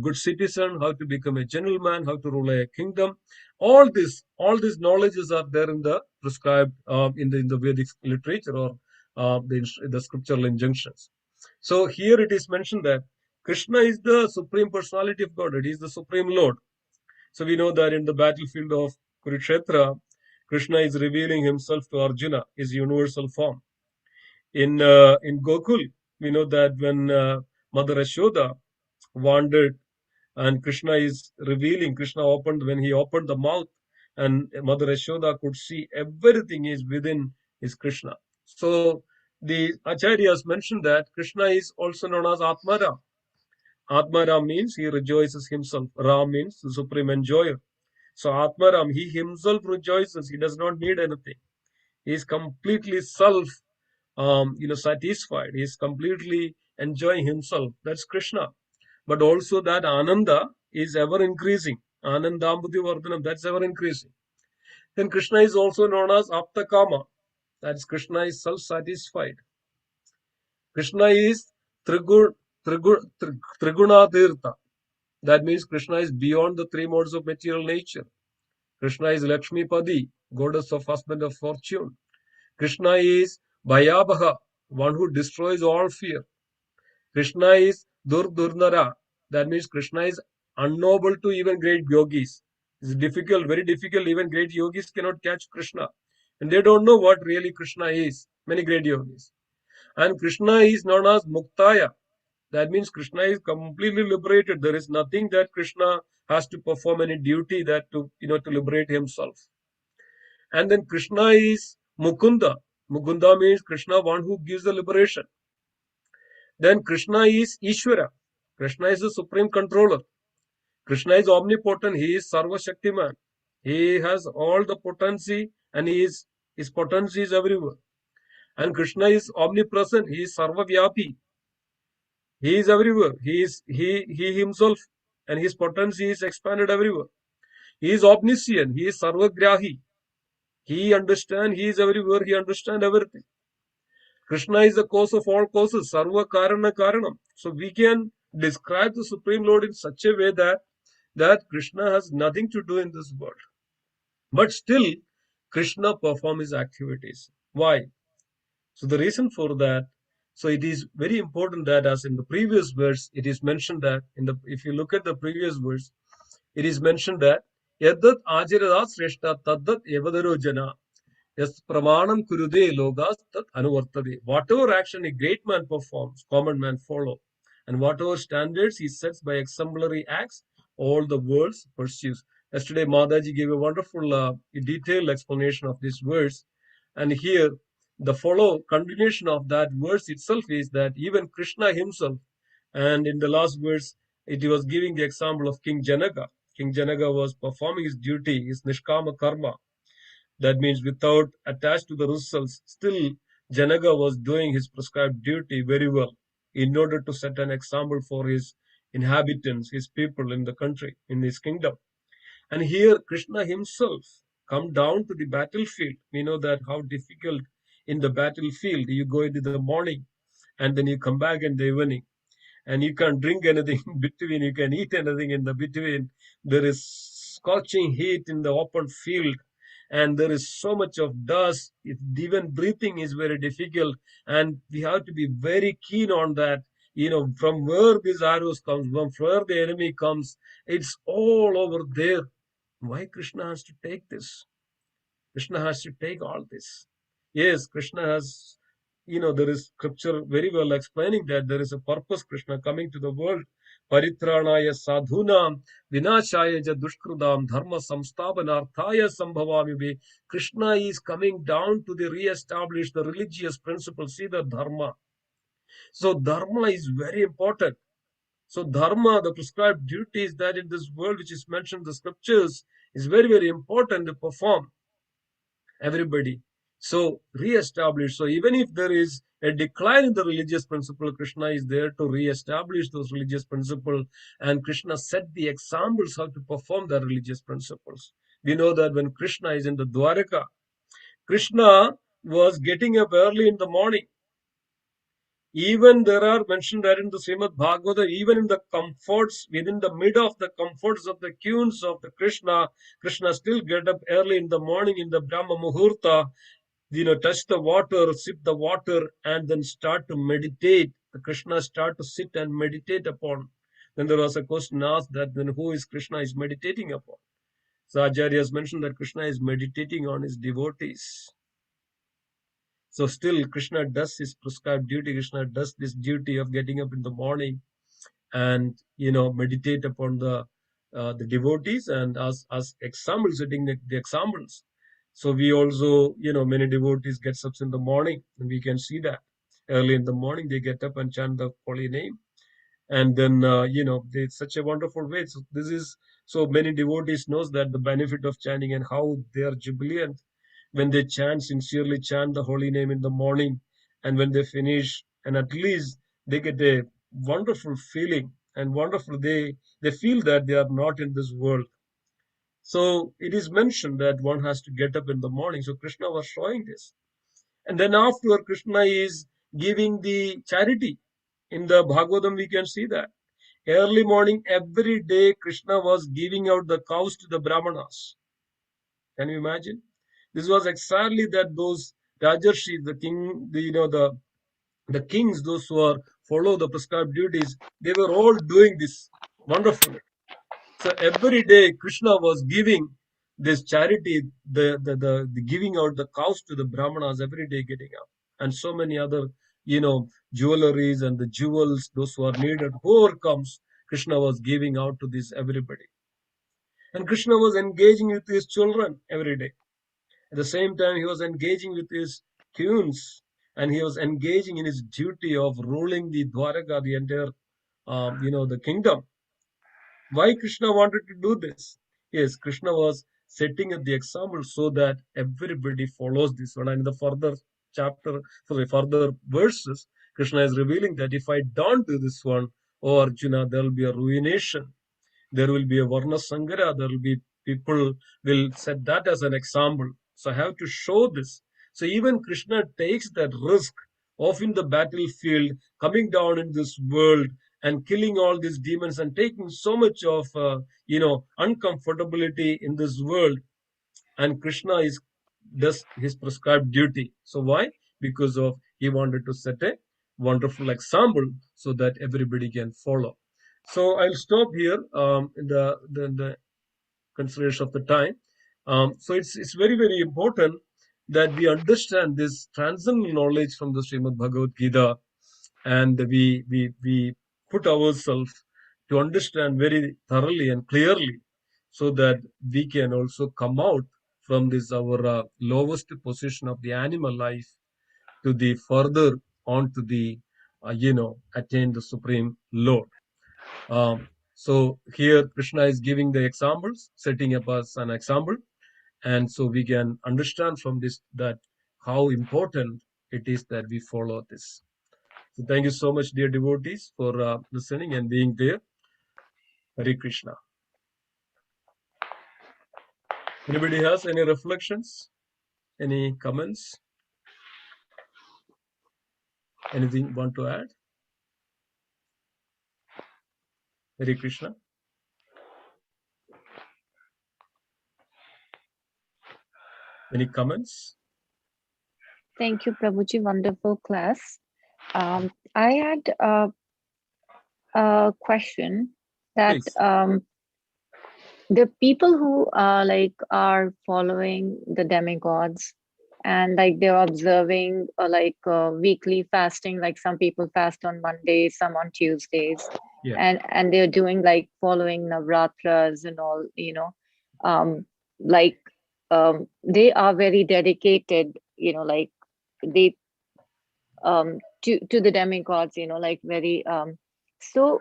good citizen, how to become a gentleman, how to rule a kingdom. All these knowledges are there in the prescribed in the Vedic literature, or the scriptural injunctions. So here it is mentioned that Krishna is the supreme personality of Godhead. He is the supreme Lord. So we know that in the battlefield of Kurukshetra, Krishna is revealing himself to Arjuna, his universal form. In Gokul, we know that when Mother Ashoda wandered, and Krishna is revealing, when he opened the mouth, and Mother Ashoda could see everything is within is Krishna. So the Acharyas mentioned that Krishna is also known as Atmara. Atmaram means he rejoices himself. Ram means the supreme enjoyer. So Atmaram, he himself rejoices. He does not need anything. He is completely satisfied. He is completely enjoying himself. That's Krishna. But also that Ananda is ever increasing. Anandambudhi Vardhanam, that's ever increasing. Then Krishna is also known as Aptakama. That is, Krishna is self-satisfied. Krishna is Trigun, Trigunatirtha. That means Krishna is beyond the three modes of material nature. Krishna is Lakshmi Padi, goddess of husband of fortune. Krishna is Bhayabaha, one who destroys all fear. Krishna is Durnara. That means Krishna is unknowable to even great yogis. It's difficult, very difficult. Even great yogis cannot catch Krishna. And they don't know what really Krishna is. Many great yogis. And Krishna is known as Muktaya. That means Krishna is completely liberated. There is nothing that Krishna has to perform any duty that to liberate himself. And then Krishna is Mukunda. Mukunda means Krishna, one who gives the liberation. Then Krishna is Ishvara. Krishna is the supreme controller. Krishna is omnipotent. He is Sarva Shaktiman. He has all the potency, and his potency is everywhere. And Krishna is omnipresent. He is Sarva Vyapi. He is everywhere. He himself, and his potency is expanded everywhere. He is omniscient. He is Sarvagrahi. He understands. He is everywhere. He understands everything. Krishna is the cause of all causes. Sarva Karana Karanam. So we can describe the Supreme Lord in such a way that Krishna has nothing to do in this world. But still, Krishna performs his activities. Why? So the reason for that, so it is very important that, as in the previous verse, it is mentioned that if you look at the previous verse, it is mentioned that Yadat Ajarada Sreshta Tadat Evadaro Jana. Yes, pramanam kurude logas tat anuvartade. Whatever action a great man performs, common man follow. And whatever standards he sets by exemplary acts, all the world pursues. Yesterday, Madaji gave a wonderful, detailed explanation of this verse. And here, the continuation of that verse itself is that even Krishna himself, and in the last verse, it was giving the example of King Janaka. King Janaka was performing his duty, his Nishkama Karma. That means without attached to the results, still Janaka was doing his prescribed duty very well in order to set an example for his inhabitants, his people in the country, in his kingdom. And here Krishna himself come down to the battlefield. We know that how difficult in the battlefield. You go into the morning and then you come back in the evening. And you can't drink anything in between, you can eat anything in the between. There is scorching heat in the open field, and there is so much of dust. Even breathing is very difficult, and we have to be very keen on that. From where these arrows comes, from where the enemy comes, it's all over there. Why Krishna has to take this? Krishna has to take all this. Yes, Krishna has, there is scripture very well explaining that there is a purpose Krishna coming to the world. Paritranaya sadhunam vinashaya ja dushkrudam dharma samsthapanarthaya sambhavami. Krishna is coming down to re-establish the religious principles. See the dharma. So dharma is very important. So dharma, the prescribed duties that in this world which is mentioned in the scriptures, is very, very important to perform. Everybody. So re-establish. So even if there is a decline in the religious principle, Krishna is there to re-establish those religious principles, and Krishna set the examples how to perform the religious principles. We know that when Krishna is in the Dwaraka, Krishna was getting up early in the morning. Even there are mentioned that in the Srimad Bhagavad, even in the comforts, within the mid of the comforts of the kunes of the Krishna still get up early in the morning in the Brahma Muhurta, touch the water, sip the water, and then start to meditate. The Krishna start to sit and meditate upon. Then there was a question asked that then who is Krishna is meditating upon? So Acharyas mentioned that Krishna is meditating on his devotees. So still Krishna does his prescribed duty. Krishna does this duty of getting up in the morning and meditate upon the devotees, and as examples, setting the examples. So we also, many devotees gets up in the morning, and we can see that early in the morning they get up and chant the holy name, and then it's such a wonderful way. So this is, so many devotees knows that the benefit of chanting and how they are jubilant when they sincerely chant the holy name in the morning, and when they finish, and at least they get a wonderful feeling and wonderful, they feel that they are not in this world. So it is mentioned that one has to get up in the morning. So Krishna was showing this. And then after, Krishna is giving the charity. In the Bhagavatam, we can see that. Early morning, every day, Krishna was giving out the cows to the Brahmanas. Can you imagine? This was exactly that those Rajarshis, the king, the kings, those who are follow the prescribed duties, they were all doing this wonderfully. So every day Krishna was giving this charity, the giving out the cows to the Brahmanas every day, getting up, and so many other, jewelries and the jewels, those who are needed, whoever comes, Krishna was giving out to this everybody. And Krishna was engaging with his children every day. At the same time, he was engaging with his queens, and he was engaging in his duty of ruling the Dwaraka, the entire, the kingdom. Why Krishna wanted to do this? Yes, Krishna was setting up the example so that everybody follows this one. And in the further verses, Krishna is revealing that if I don't do this one, oh Arjuna, there will be a ruination. There will be a Varna Sangara. There will be people will set that as an example. So I have to show this. So even Krishna takes that risk of in the battlefield, coming down in this world and killing all these demons and taking so much of uncomfortability in this world. And Krishna is does his prescribed duty. So why? Because of he wanted to set a wonderful example so that everybody can follow. So I'll stop here in the consideration of the time. So it's very, very important that we understand this transcendental knowledge from the Srimad Bhagavad Gita, and we put ourselves to understand very thoroughly and clearly, so that we can also come out from this our lowest position of the animal life to the further on to the attain the supreme Lord. So here Krishna is giving the examples, setting up as an example, and so we can understand from this that how important it is that we follow this. So thank you so much, dear devotees, for listening and being there. Hare Krishna. Anybody has any reflections? Any comments? Anything want to add? Hare Krishna. Any comments? Thank you, Prabhuji. Wonderful class. I had a question that Please. The people who are following the demigods and like they're observing weekly fasting, like some people fast on Mondays, some on Tuesdays, Yeah. and they're doing like following Navratras and all, they are very dedicated, they to the demigods, very so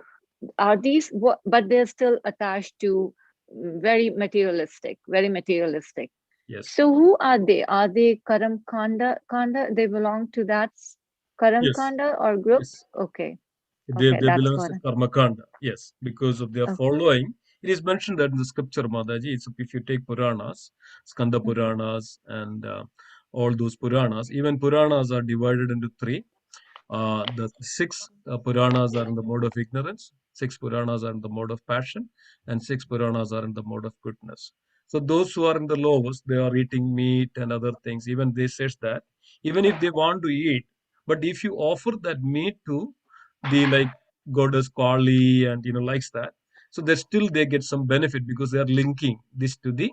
are these what, but they're still attached to very materialistic. Yes. So who are they? Are they Karam Kanda? They belong to that Karam Yes. Kanda or group? Yes. Okay. They Okay, that's belong what to Karma Kanda. Yes, because of their okay. following. It is mentioned that in the scripture, Mataji. It's if you take Puranas, Skanda Puranas, and all those Puranas. Even Puranas are divided into three. The six Puranas are in the mode of ignorance, six Puranas are in the mode of passion, and six Puranas are in the mode of goodness. So those who are in the lowest, they are eating meat and other things. Even they says that even if they want to eat, but if you offer that meat to the like goddess Kali and likes that, so they get some benefit because they are linking this to the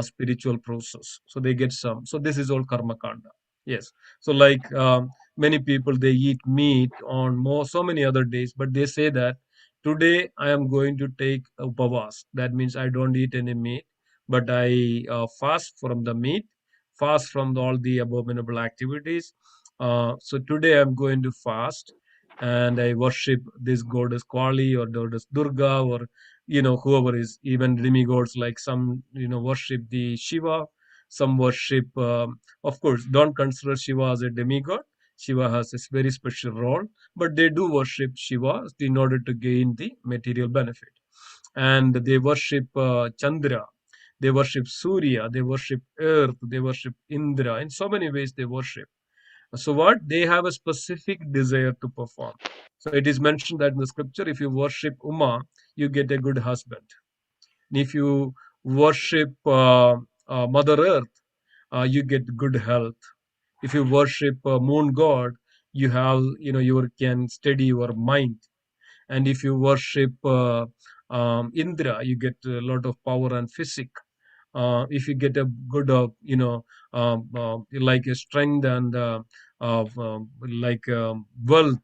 spiritual process. So they get some. So this is all karma kanda. Yes. So like many people they eat meat on so many other days, but they say that today I am going to take a upavas. That means I don't eat any meat, but I fast from the meat, fast from all the abominable activities. So today I'm going to fast and I worship this goddess Kali or goddess Durga or whoever is, even demigods, like some worship the Shiva, some worship of course don't consider Shiva as a demigod. Shiva has a very special role, but they do worship Shiva in order to gain the material benefit. And they worship Chandra. They worship Surya, they worship Earth, they worship Indra. In so many ways they worship. So what? They have a specific desire to perform. So it is mentioned that in the scripture, if you worship Uma, you get a good husband. And if you worship Mother Earth, you get good health. If you worship moon god, you have, you can steady your mind. And if you worship Indra, you get a lot of power and physique. If you get a good, like a strength and like wealth,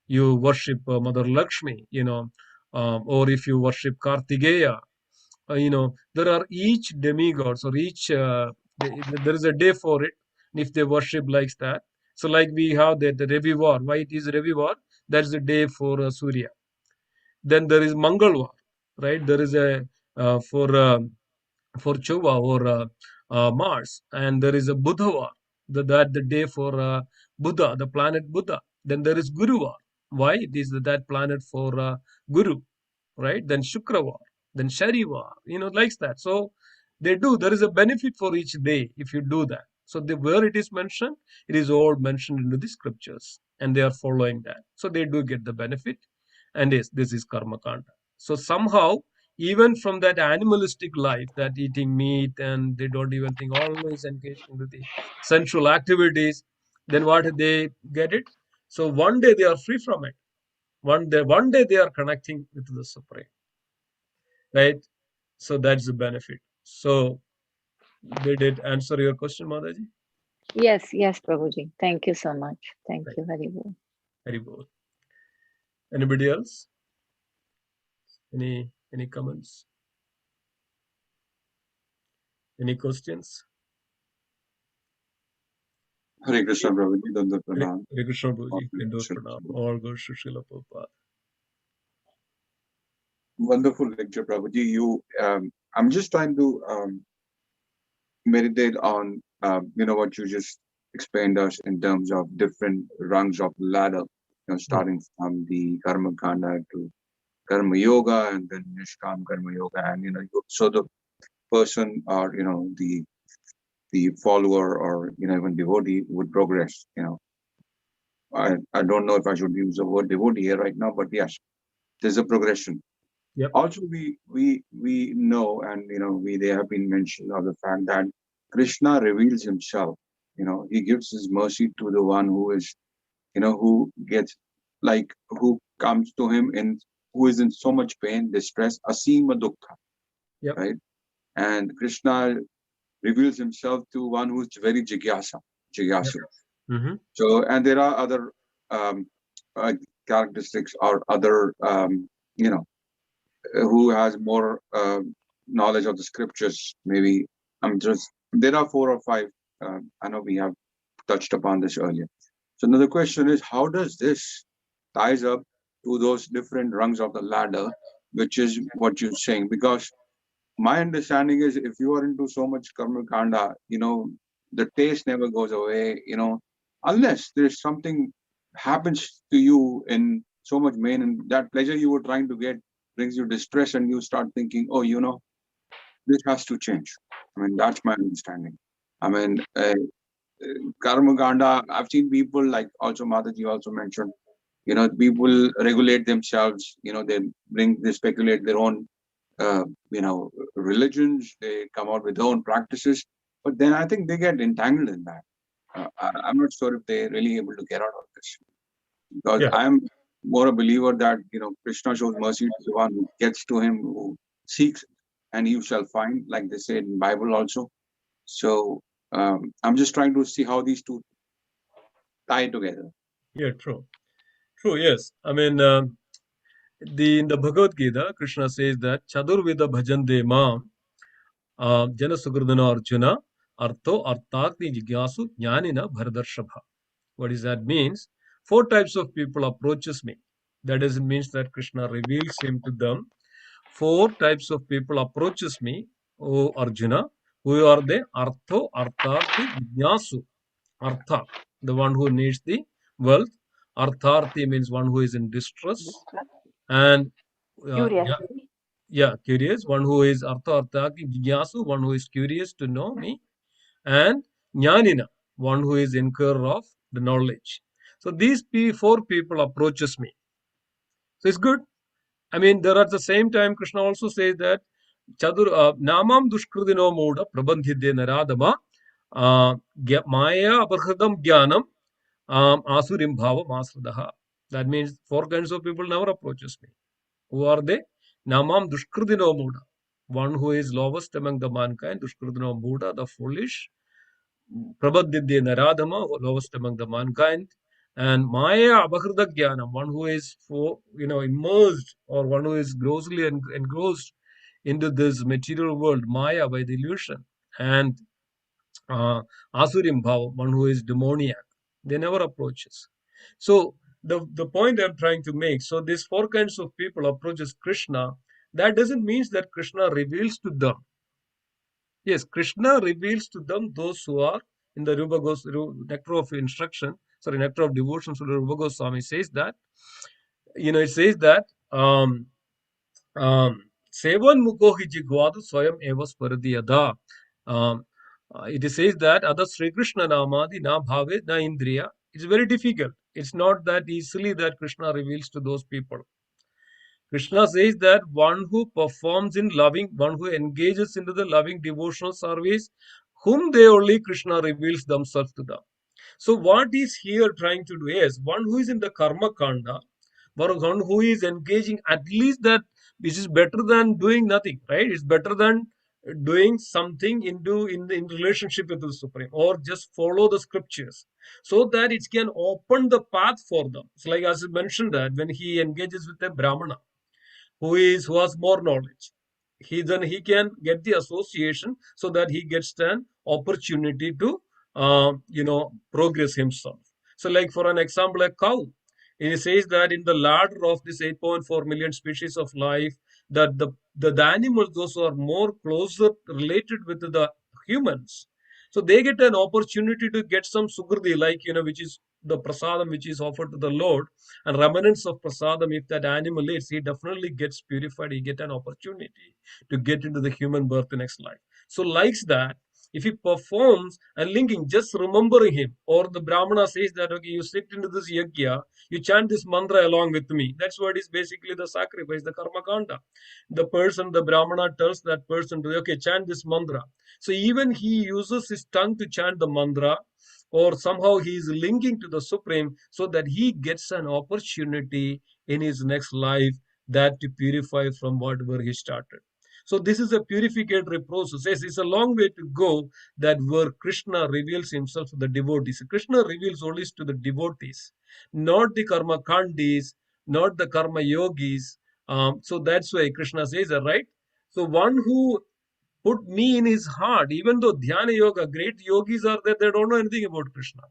you worship Mother Lakshmi, or if you worship Kartigeya, there are each demigods or each, there is a day for it. If they worship like that, so like we have the Ravivar. Why it is Ravivar? That's the day for Surya. Then there is Mangalvar, right? There is a for Chova or Mars, and there is a Budhavar, that the day for Buddha, the planet Buddha. Then there is Guruvar. Why? It is that planet for Guru, right? Then Shukravar, then Sharivar, likes that. So they do. There is a benefit for each day if you do that. So where it is mentioned, it is all mentioned into the scriptures, and they are following that. So they do get the benefit, and yes, this is karma kanda. So somehow, even from that animalistic life, that eating meat and they don't even think, always engaged into the sensual activities, then what they get it? So one day they are free from it. One day they are connecting with the Supreme, right? So that's the benefit. So did it answer your question, Mataji? Yes, Prabhuji. Thank you so much. Thank Right. you very much. Very good. Anybody else? Any comments? Any questions? Hare Krishna, Prabhuji, Dandar Hare Pranam. Hare Krishna, Prabhuji. All good, Dandavat Srila pranam. Prabhuji. All good, Srila Prabhupada. Wonderful lecture, Prabhuji. I'm just trying to meditate on, what you just explained us in terms of different rungs of the ladder, starting from the Karma Kanda to Karma Yoga and then Nishkam Karma Yoga. And, so the person or, the follower or, even devotee would progress, I don't know if I should use the word devotee here right now, but yes, there's a progression. Yep. Also, we know, and they have been mentioned of the fact that Krishna reveals himself. He gives his mercy to the one who is, who gets, like, who comes to him in, who is in so much pain, distress, asima dukkha. Yep. Right? And Krishna reveals himself to one who's very jigyasu. Yep. Mm-hmm. So, and there are other characteristics or other, who has more knowledge of the scriptures. Maybe there are 4 or 5. I know we have touched upon this earlier. So now the question is, how does this ties up to those different rungs of the ladder, which is what you're saying? Because my understanding is, if you are into so much karma kanda, the taste never goes away, unless there's something happens to you in so much pain, and that pleasure you were trying to get brings you distress, and you start thinking, oh, this has to change. I mean, that's my understanding. I mean, karma kanda, I've seen people, like also Mataji also mentioned, people regulate themselves, they speculate their own religions, they come out with their own practices, but then I think they get entangled in that. I'm not sure if they're really able to get out of this, because I'm more a believer that Krishna shows mercy to the one who gets to him, who seeks, and you shall find, like they say in Bible also. So I'm just trying to see how these two tie together. Yeah, true. Yes. I mean, in the Bhagavad Gita, Krishna says that Chadurveda bhajande mam jana sugurdana arjuna artho artakni jigyasu jnanina bharadarshabha. What does that means? 4 types of people approaches me. That doesn't mean that Krishna reveals him to them. 4 types of people approaches me, O Arjuna. Who are they? Artho artarthi jigyasu. Artha, the one who needs the wealth. Artharthi means one who is in distress. And Yeah, curious, one who is artha arthaki jnyasu, one who is curious to know me, and jnanina, one who is inquirer of the knowledge. So these four people approaches me. So it's good. I mean, there at the same time, Krishna also says that namam dushkridino moda prabandhide naradama maya aparhridam jnanam asurim bhava masradaha. That means four kinds of people never approaches me. Who are they? Namam dushkridino moda. One who is lowest among the mankind, dushkridino moda, the foolish. Prabhadidya naradama, lowest among the mankind. And maya abhakrita jnanam, one who is immersed, or one who is grossly engrossed into this material world, maya, by the illusion. And asurim bhava, one who is demoniac. They never approaches. So the point I'm trying to make, so these four kinds of people approaches Krishna. That doesn't mean that Krishna reveals to them. Yes, Krishna reveals to them those who are in the nectar of instruction, nectar of devotion. So the Rupa Goswami says that, it says that, Sevan Mukohi Jigwadu Swayam Evas Paradiyada. It says that Ada Sri Krishna Namadi Na Bhave Na Indriya. It's very difficult. It's not that easily that Krishna reveals to those people. Krishna says that one who performs in loving, one who engages into the loving devotional service, whom they only Krishna reveals themselves to them. So what is here trying to do is one who is in the karma kanda, one who is engaging at least that, which is better than doing nothing, right? It's better than doing something in relationship with the Supreme, or just follow the scriptures, so that it can open the path for them. It's like as I mentioned that when he engages with a Brahmana, who has more knowledge, then he can get the association, so that he gets an opportunity to progress himself. So like for an example, a cow, it says that in the ladder of this 8.4 million species of life, that the animals, those who are more closer related with the humans, so they get an opportunity to get some sukriti, like which is the prasadam which is offered to the Lord, and remnants of prasadam. If that animal eats, he definitely gets purified. He get an opportunity to get into the human birth the next life. So likes that, if he performs and linking, just remembering him, or the Brahmana says that, okay, you sit into this yajna, you chant this mantra along with me. That's what is basically the sacrifice, the karma kanda. The Brahmana tells that person to, okay, chant this mantra. So even he uses his tongue to chant the mantra, or somehow he is linking to the Supreme, so that he gets an opportunity in his next life, that to purify from whatever he started. So this is a purificatory process. Yes, it's a long way to go, that where Krishna reveals himself to the devotees. Krishna reveals only to the devotees, not the karma kandis, not the karma yogis. So that's why Krishna says that, right? So one who put me in his heart, even though dhyana yoga, great yogis are there, they don't know anything about Krishna.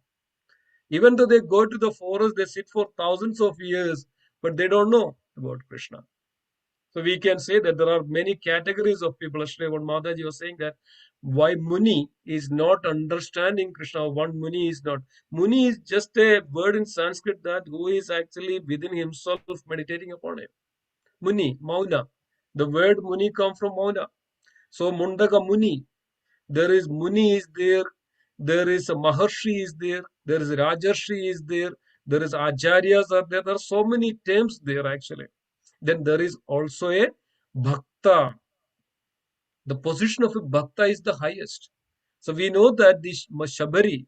Even though they go to the forest, they sit for thousands of years, but they don't know about Krishna. So we can say that there are many categories of people. Actually, what Mataji was saying, that why Muni is not understanding Krishna, one Muni is not. Muni is just a word in Sanskrit that who is actually within himself meditating upon him. Muni, Mauna. The word Muni comes from Mauna. So Mundaka Muni, there is Muni is there is a Maharshi is there is Rajarshi is there is Acharyas are there. There are so many terms there actually. Then there is also a Bhakta. The position of a Bhakta is the highest. So we know that this Shabari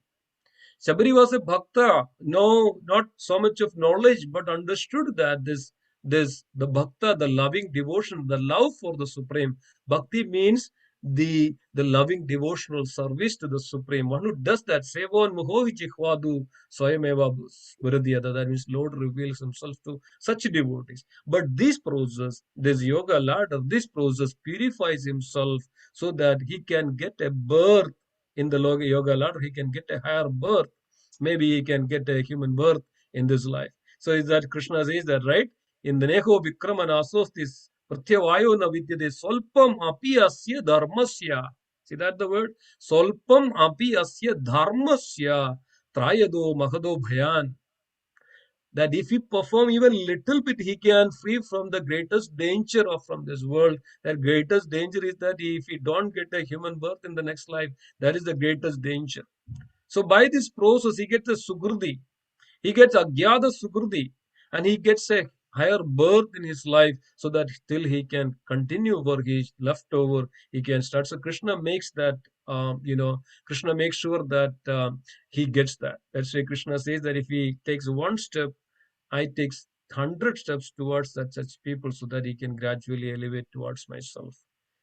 was a bhakta, no, not so much of knowledge, but understood that the bhakta, the loving devotion, the love for the Supreme. Bhakti means the loving devotional service to the Supreme. One who does that, Sevan Muhohi Jikhwadu Swayameva Varadhyada, that means Lord reveals himself to such devotees. But this process, this yoga ladder, this process purifies himself, so that he can get a birth in the yoga ladder, he can get a higher birth. Maybe he can get a human birth in this life. So is that Krishna says that, right? In the Neho Vikramanasos, Pratyavayo na vidyate solpam api asya dharmasya. See that the word? Solpam api asya dharmasya trayado mahado bhayan. that if he perform even little bit, he can free from the greatest danger of from this world. The greatest danger is that if he don't get a human birth in the next life, that is the greatest danger. So by this process, he gets a sukriti, he gets agyada sukriti, and he gets a higher birth in his life, so that till he can continue work, he is left over, he can start. So Krishna makes that, Krishna makes sure that he gets that. That's why Krishna says that if he takes one step, I take 100 steps towards such people, so that he can gradually elevate towards myself.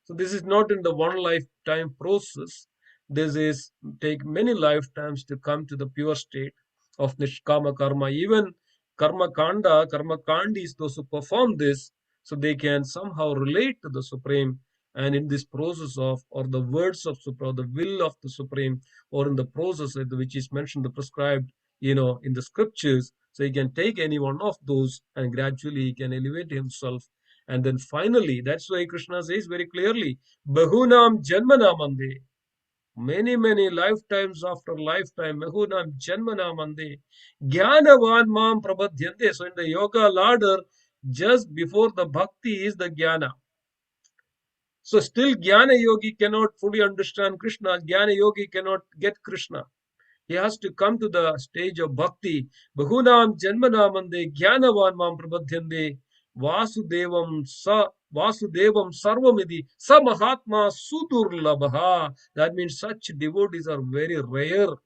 So this is not in the one lifetime process. This is take many lifetimes to come to the pure state of nishkama karma. Even karma kandis, those who perform this, so they can somehow relate to the Supreme. And in this process of, or the words of Supreme, the will of the Supreme, or in the process which is mentioned, the prescribed, in the scriptures, so he can take any one of those and gradually he can elevate himself. And then finally, that's why Krishna says very clearly, Bahunam Janmanamande. Many lifetimes after lifetime, Bahunam Janmanamande. Jnanavan Mam Prabhadyante. So in the yoga ladder, just before the bhakti is the jnana. So still Jnana Yogi cannot fully understand Krishna. Jnana Yogi cannot get Krishna. He has to come to the stage of bhakti. Bahunam janmanamande jnanavan mam prabhadyande Vasudevam sarvamidi sa mahatma sudurlabha. That means such devotees are very rare.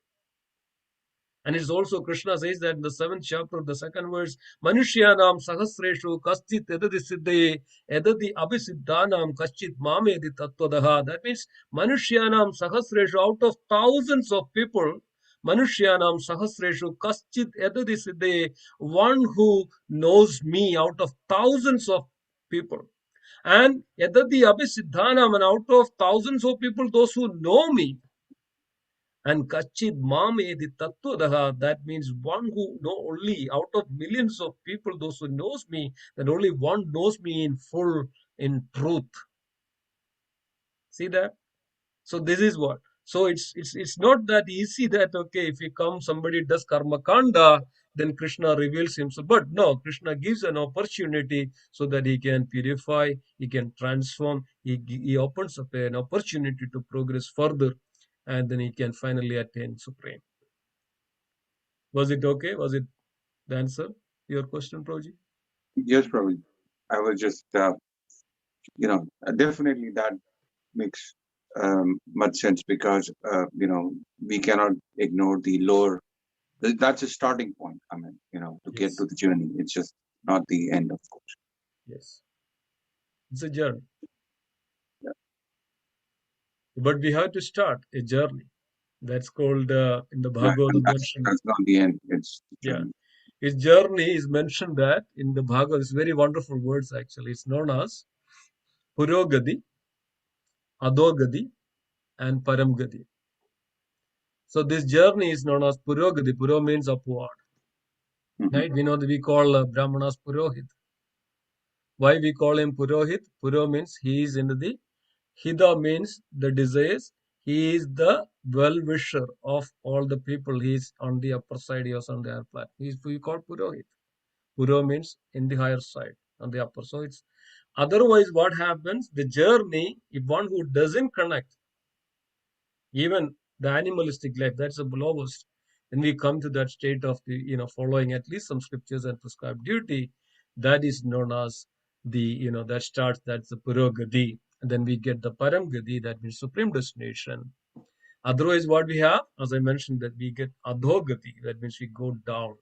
And it's also Krishna says that in the 7th chapter, the 2nd verse, Manushyanam sahasreshu kaschit edadi siddhaye edadi abhisiddhanam kaschit mamedi tattvadaha. That means Manushyanam sahasreshu, out of thousands of people, Manushyanam sahasreshu kaschit edadi siddhaye, one who knows me out of thousands of people. And edadi abhisiddhanam, and out of thousands of people, those who know me. And Kachid Mamedi Tattvadaha, that means one who know only out of millions of people, those who knows me, that only one knows me in full, in truth. See that? So this is what. So it's not that easy that, okay, if he comes, somebody does karma kanda, then Krishna reveals himself. But no, Krishna gives an opportunity so that he can purify, he can transform, he opens up an opportunity to progress further, and then he can finally attain Supreme. Was it okay? Was it the answer to your question, Prabhuji? Yes, Prabhu. I was just, definitely that makes much sense, because, we cannot ignore the lower. That's a starting point. I mean, to get to the journey. It's just not the end, of course. Yes. It's a journey. Yeah. But we have to start a journey. That's called in the Bhagavad mentioned. That's not the end. It's His journey is mentioned that in the Bhagavad. It's very wonderful words actually. It's known as Purogadi, Adogadi, and Paramgadi. So this journey is known as Purogadi. Puro means upward. Right? We know that we call Brahmanas Purohit. Why we call him Purohit? Puro means he is in the Hida means the desires. He is the well-wisher of all the people. He is on the upper side, he is on the higher planet. We call Purohit. Puro means in the higher side, on the upper. So it's otherwise what happens, the journey, if one who doesn't connect, even the animalistic life, that's the lowest. When we come to that state of the, following at least some scriptures and prescribed duty, that is known as the, that starts, that's the Purogadi. And then we get the Paramgadi, that means supreme destination. Otherwise, what we have, as I mentioned, that we get Adhogati, that means we go down.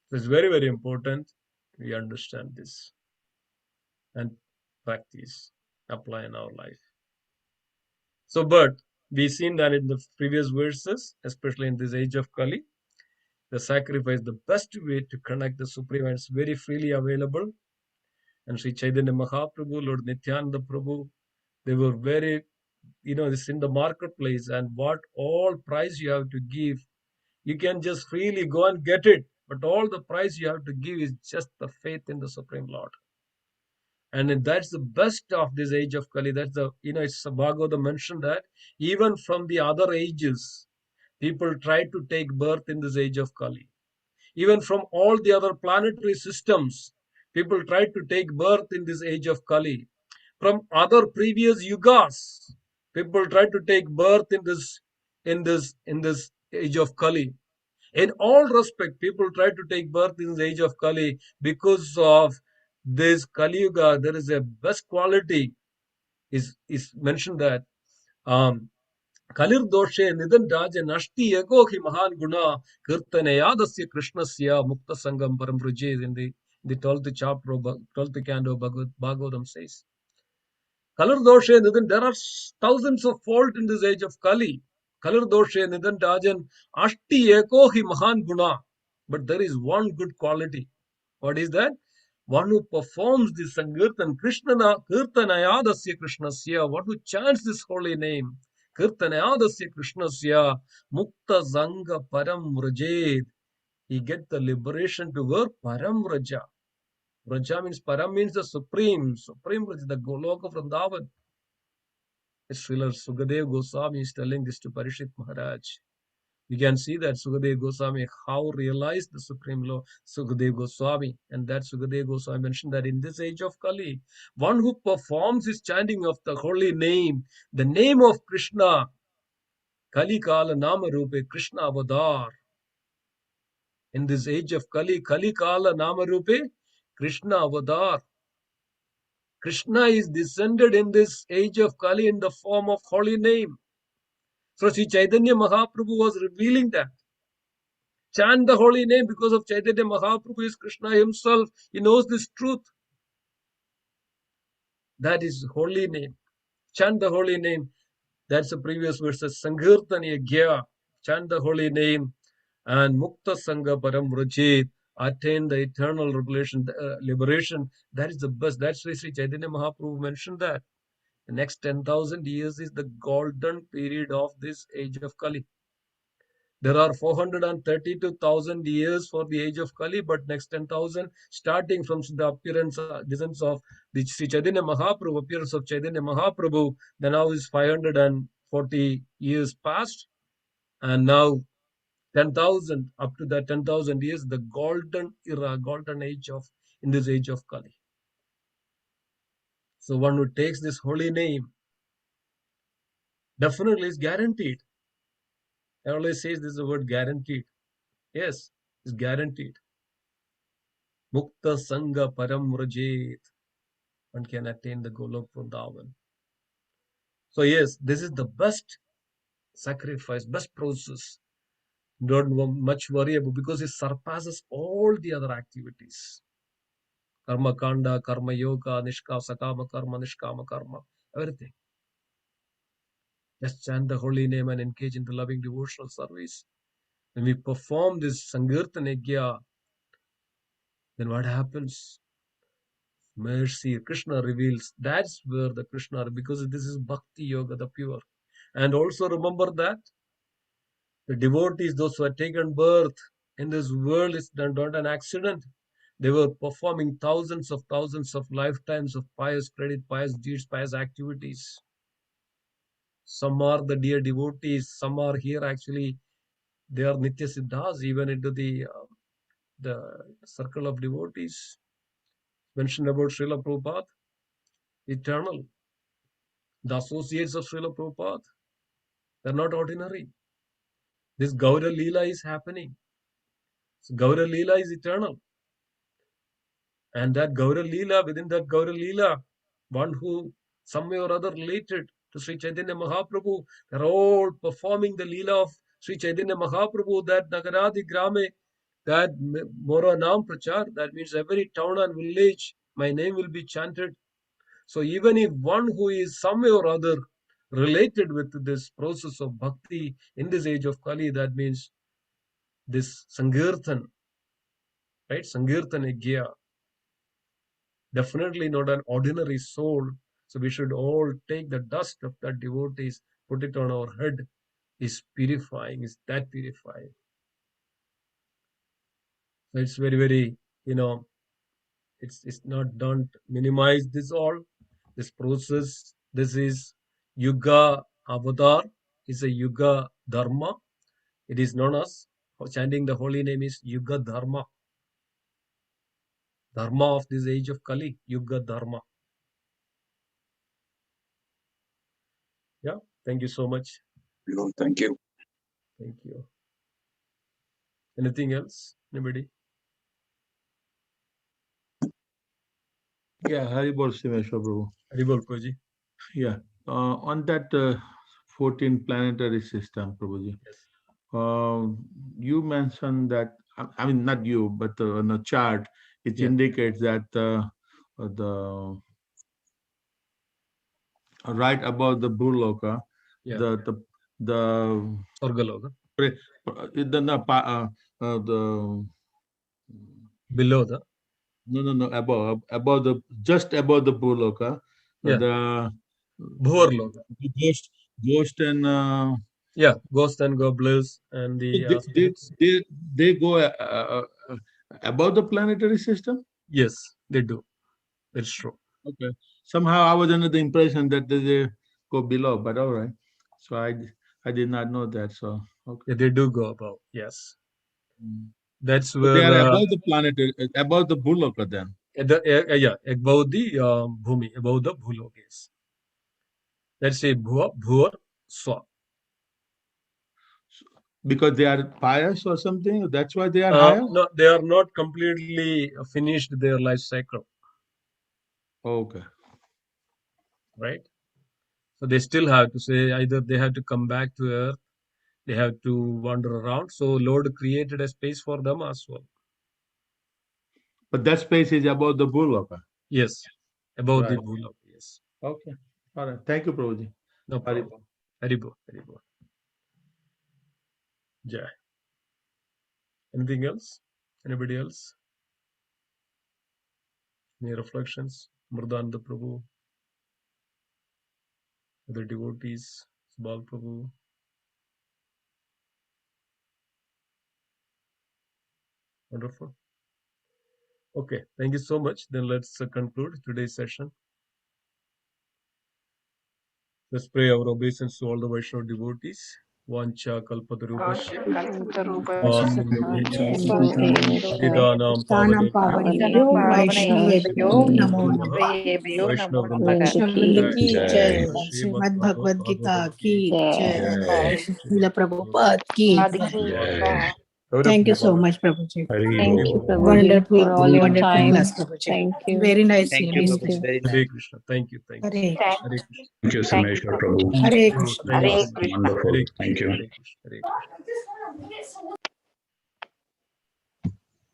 So it's very, very important we understand this and practice, apply in our life. So, but we've seen that in the previous verses, especially in this age of Kali, the sacrifice, the best way to connect the Supreme, and it's very freely available. And Sri Chaitanya Mahaprabhu, Lord Nityananda Prabhu, they were very, this in the marketplace, and what all price you have to give, you can just freely go and get it. But all the price you have to give is just the faith in the Supreme Lord. And that's the best of this age of Kali. That's the, it's Bhagavad mentioned that even from the other ages, people try to take birth in this age of Kali. Even from all the other planetary systems, people tried to take birth in this age of Kali. From other previous yugas, people tried to take birth in this age of Kali. In all respect, people try to take birth in the age of Kali because of this Kali Yuga. There is a best quality is mentioned that Kalir doshe nidan raja nashti ego hi mahan guna kirtane yadasya krishnasya mukta sangam param vruje in the 12th chapter of 12th canto of Bhagavatam says. Kalir doshe nidan, there are thousands of fault in this age of Kali. Kalir doshe nidan rajan ashti eko hi mahan guna. But there is one good quality. What is that? One who performs the Sankirtan, Kirtanayadasya Krishnasya, one who chants this holy name, Kirtanayadasya Krishnasya, Mukta Zanga Param Vrajed. He gets the liberation to work Param Vraja. Vraja means Param means the supreme Vraja, the Goloka Vrindavan. Srila Sukadev Goswami is telling this to Parishit Maharaj. You can see that Sukadev Goswami, how realized the Supreme Law, Sukadev Goswami. And that Sukadev Goswami mentioned that in this age of Kali, one who performs his chanting of the holy name, the name of Krishna, Kali Kala Nama Rupe, Krishna Avadar. In this age of Kali, Kali Kala Nama Rupe, Krishna Avadar. Krishna is descended in this age of Kali in the form of holy name. So Sri Chaitanya Mahaprabhu was revealing that. Chant the holy name because of Chaitanya Mahaprabhu is Krishna himself. He knows this truth. That is holy name. Chant the holy name. That's the previous verses. Sankirtan Yagya. Chant the holy name. And Mukta Sangha Param Vrajit. Attain the eternal liberation. That is the best. That's why Sri Chaitanya Mahaprabhu mentioned that. The next 10,000 years is the golden period of this age of Kali. There are 432,000 years for the age of Kali, but next 10,000, starting from the descent of the Sri Chaitanya Mahaprabhu, appearance of Chaitanya Mahaprabhu, then now is 540 years past, and now 10,000, up to that 10,000 years, the golden era, golden age of, in this age of Kali. So one who takes this holy name, definitely is guaranteed. I always say this is the word guaranteed. Yes, it's guaranteed. Mukta Sangha Param Vrajit. One can attain the goal of Vrindavan. So yes, this is the best sacrifice, best process. Don't much worry about, because it surpasses all the other activities. Karma Kanda, Karma Yoga, Sakama Karma, Nishkama Karma, everything. Just chant the holy name and engage in the loving devotional service. When we perform this Sankirtan Yagya, then what happens? Mercy, Krishna reveals. That's where the Krishna, because this is Bhakti Yoga, the pure. And also remember that the devotees, those who have taken birth in this world, is not an accident. They were performing thousands of lifetimes of pious credit, pious deeds, pious activities. Some are the dear devotees, some are here actually, they are Nitya Siddhas, even into the circle of devotees. Mentioned about Srila Prabhupada, eternal. The associates of Srila Prabhupada, they're not ordinary. This Gaura Leela is happening. So Gaura Leela is eternal. And that Gaura Leela, within that Gaura Leela, one who some way or other related to Sri Chaitanya Mahaprabhu, they're all performing the Leela of Sri Chaitanya Mahaprabhu, that Nagaradi Grame, that Mora Nam Prachar, that means every town and village, my name will be chanted. So even if one who is some way or other related with this process of bhakti in this age of Kali, that means this Sankirtan, right? Sankirtan Yagya, definitely not an ordinary soul. So we should all take the dust of that devotees, put it on our head. Is purifying, is that purifying. So it's very, very, it's not, don't minimize this all. This process, this is Yuga Avatar, is a Yuga Dharma. It is known as chanting the holy name is Yuga Dharma. Dharma of this age of Kali, Yuga Dharma. Yeah, thank you so much. Thank you. Thank you. Anything else? Anybody? Yeah, Haribol Simhesvara Prabhu. Haribol Prabhuji. Yeah, on that 14 planetary system, Prabhuji. Yes. You mentioned that, I mean, not you, but on the chart, it indicates that the right above the Bhuloka, the Orgaloka. The Below the. No, above the, just above the Bhuloka, the Bhuvarloka. Ghost and ghost and goblins and the spirits. they go above the planetary system? Yes, they do. That's true. Okay. Somehow I was under the impression that they go below, but all right. So I did not know that. So okay. Yeah, they do go above. Yes. That's So where they are above the planetary, above the Bhuloka then. Above the Bhumi, above the Bhulokas. That's a Bhuvar Swa. Because they are pious or something? That's why they are higher? No, they are not completely finished their life cycle. Okay. Right? So they still have to say, either they have to come back to earth, they have to wander around. So Lord created a space for them as well. But that space is above the Bhuloka? Yes, above the Bhuloka, yes. Okay. All right. Thank you, Prabhuji. No problem. Haribo. Jai. Anything else? Anybody else? Any reflections? Murdananda Prabhu, other devotees, Subal Prabhu. Wonderful. Okay, thank you so much. Then let's conclude today's session. Let's pray our obeisance to all the Vaishnava devotees. Vancha kalpatarupasya. Siddhanam पावनेभ्यो वैष्णवेभ्यो नमो नमः। वैष्णववृंद की जय, श्रीमद् भगवद गीता की जय, श्रील प्रभुपाद की जय। Thank you so much, Prabhuji. Thank you, Prabhuji, Wonderful, for all your wonderful time. class, Prabhuji. Thank you. Very nice. Thank you, Nice. Prabhu. Very Hare nice. Krishna. Thank you. Hare Hare Krishna. Thank you, Simhesvara Prabhu. Hare Krishna. Thank you so much. Wonderful. Hare Thank Krishna. you. Hare Krishna. Hare Krishna.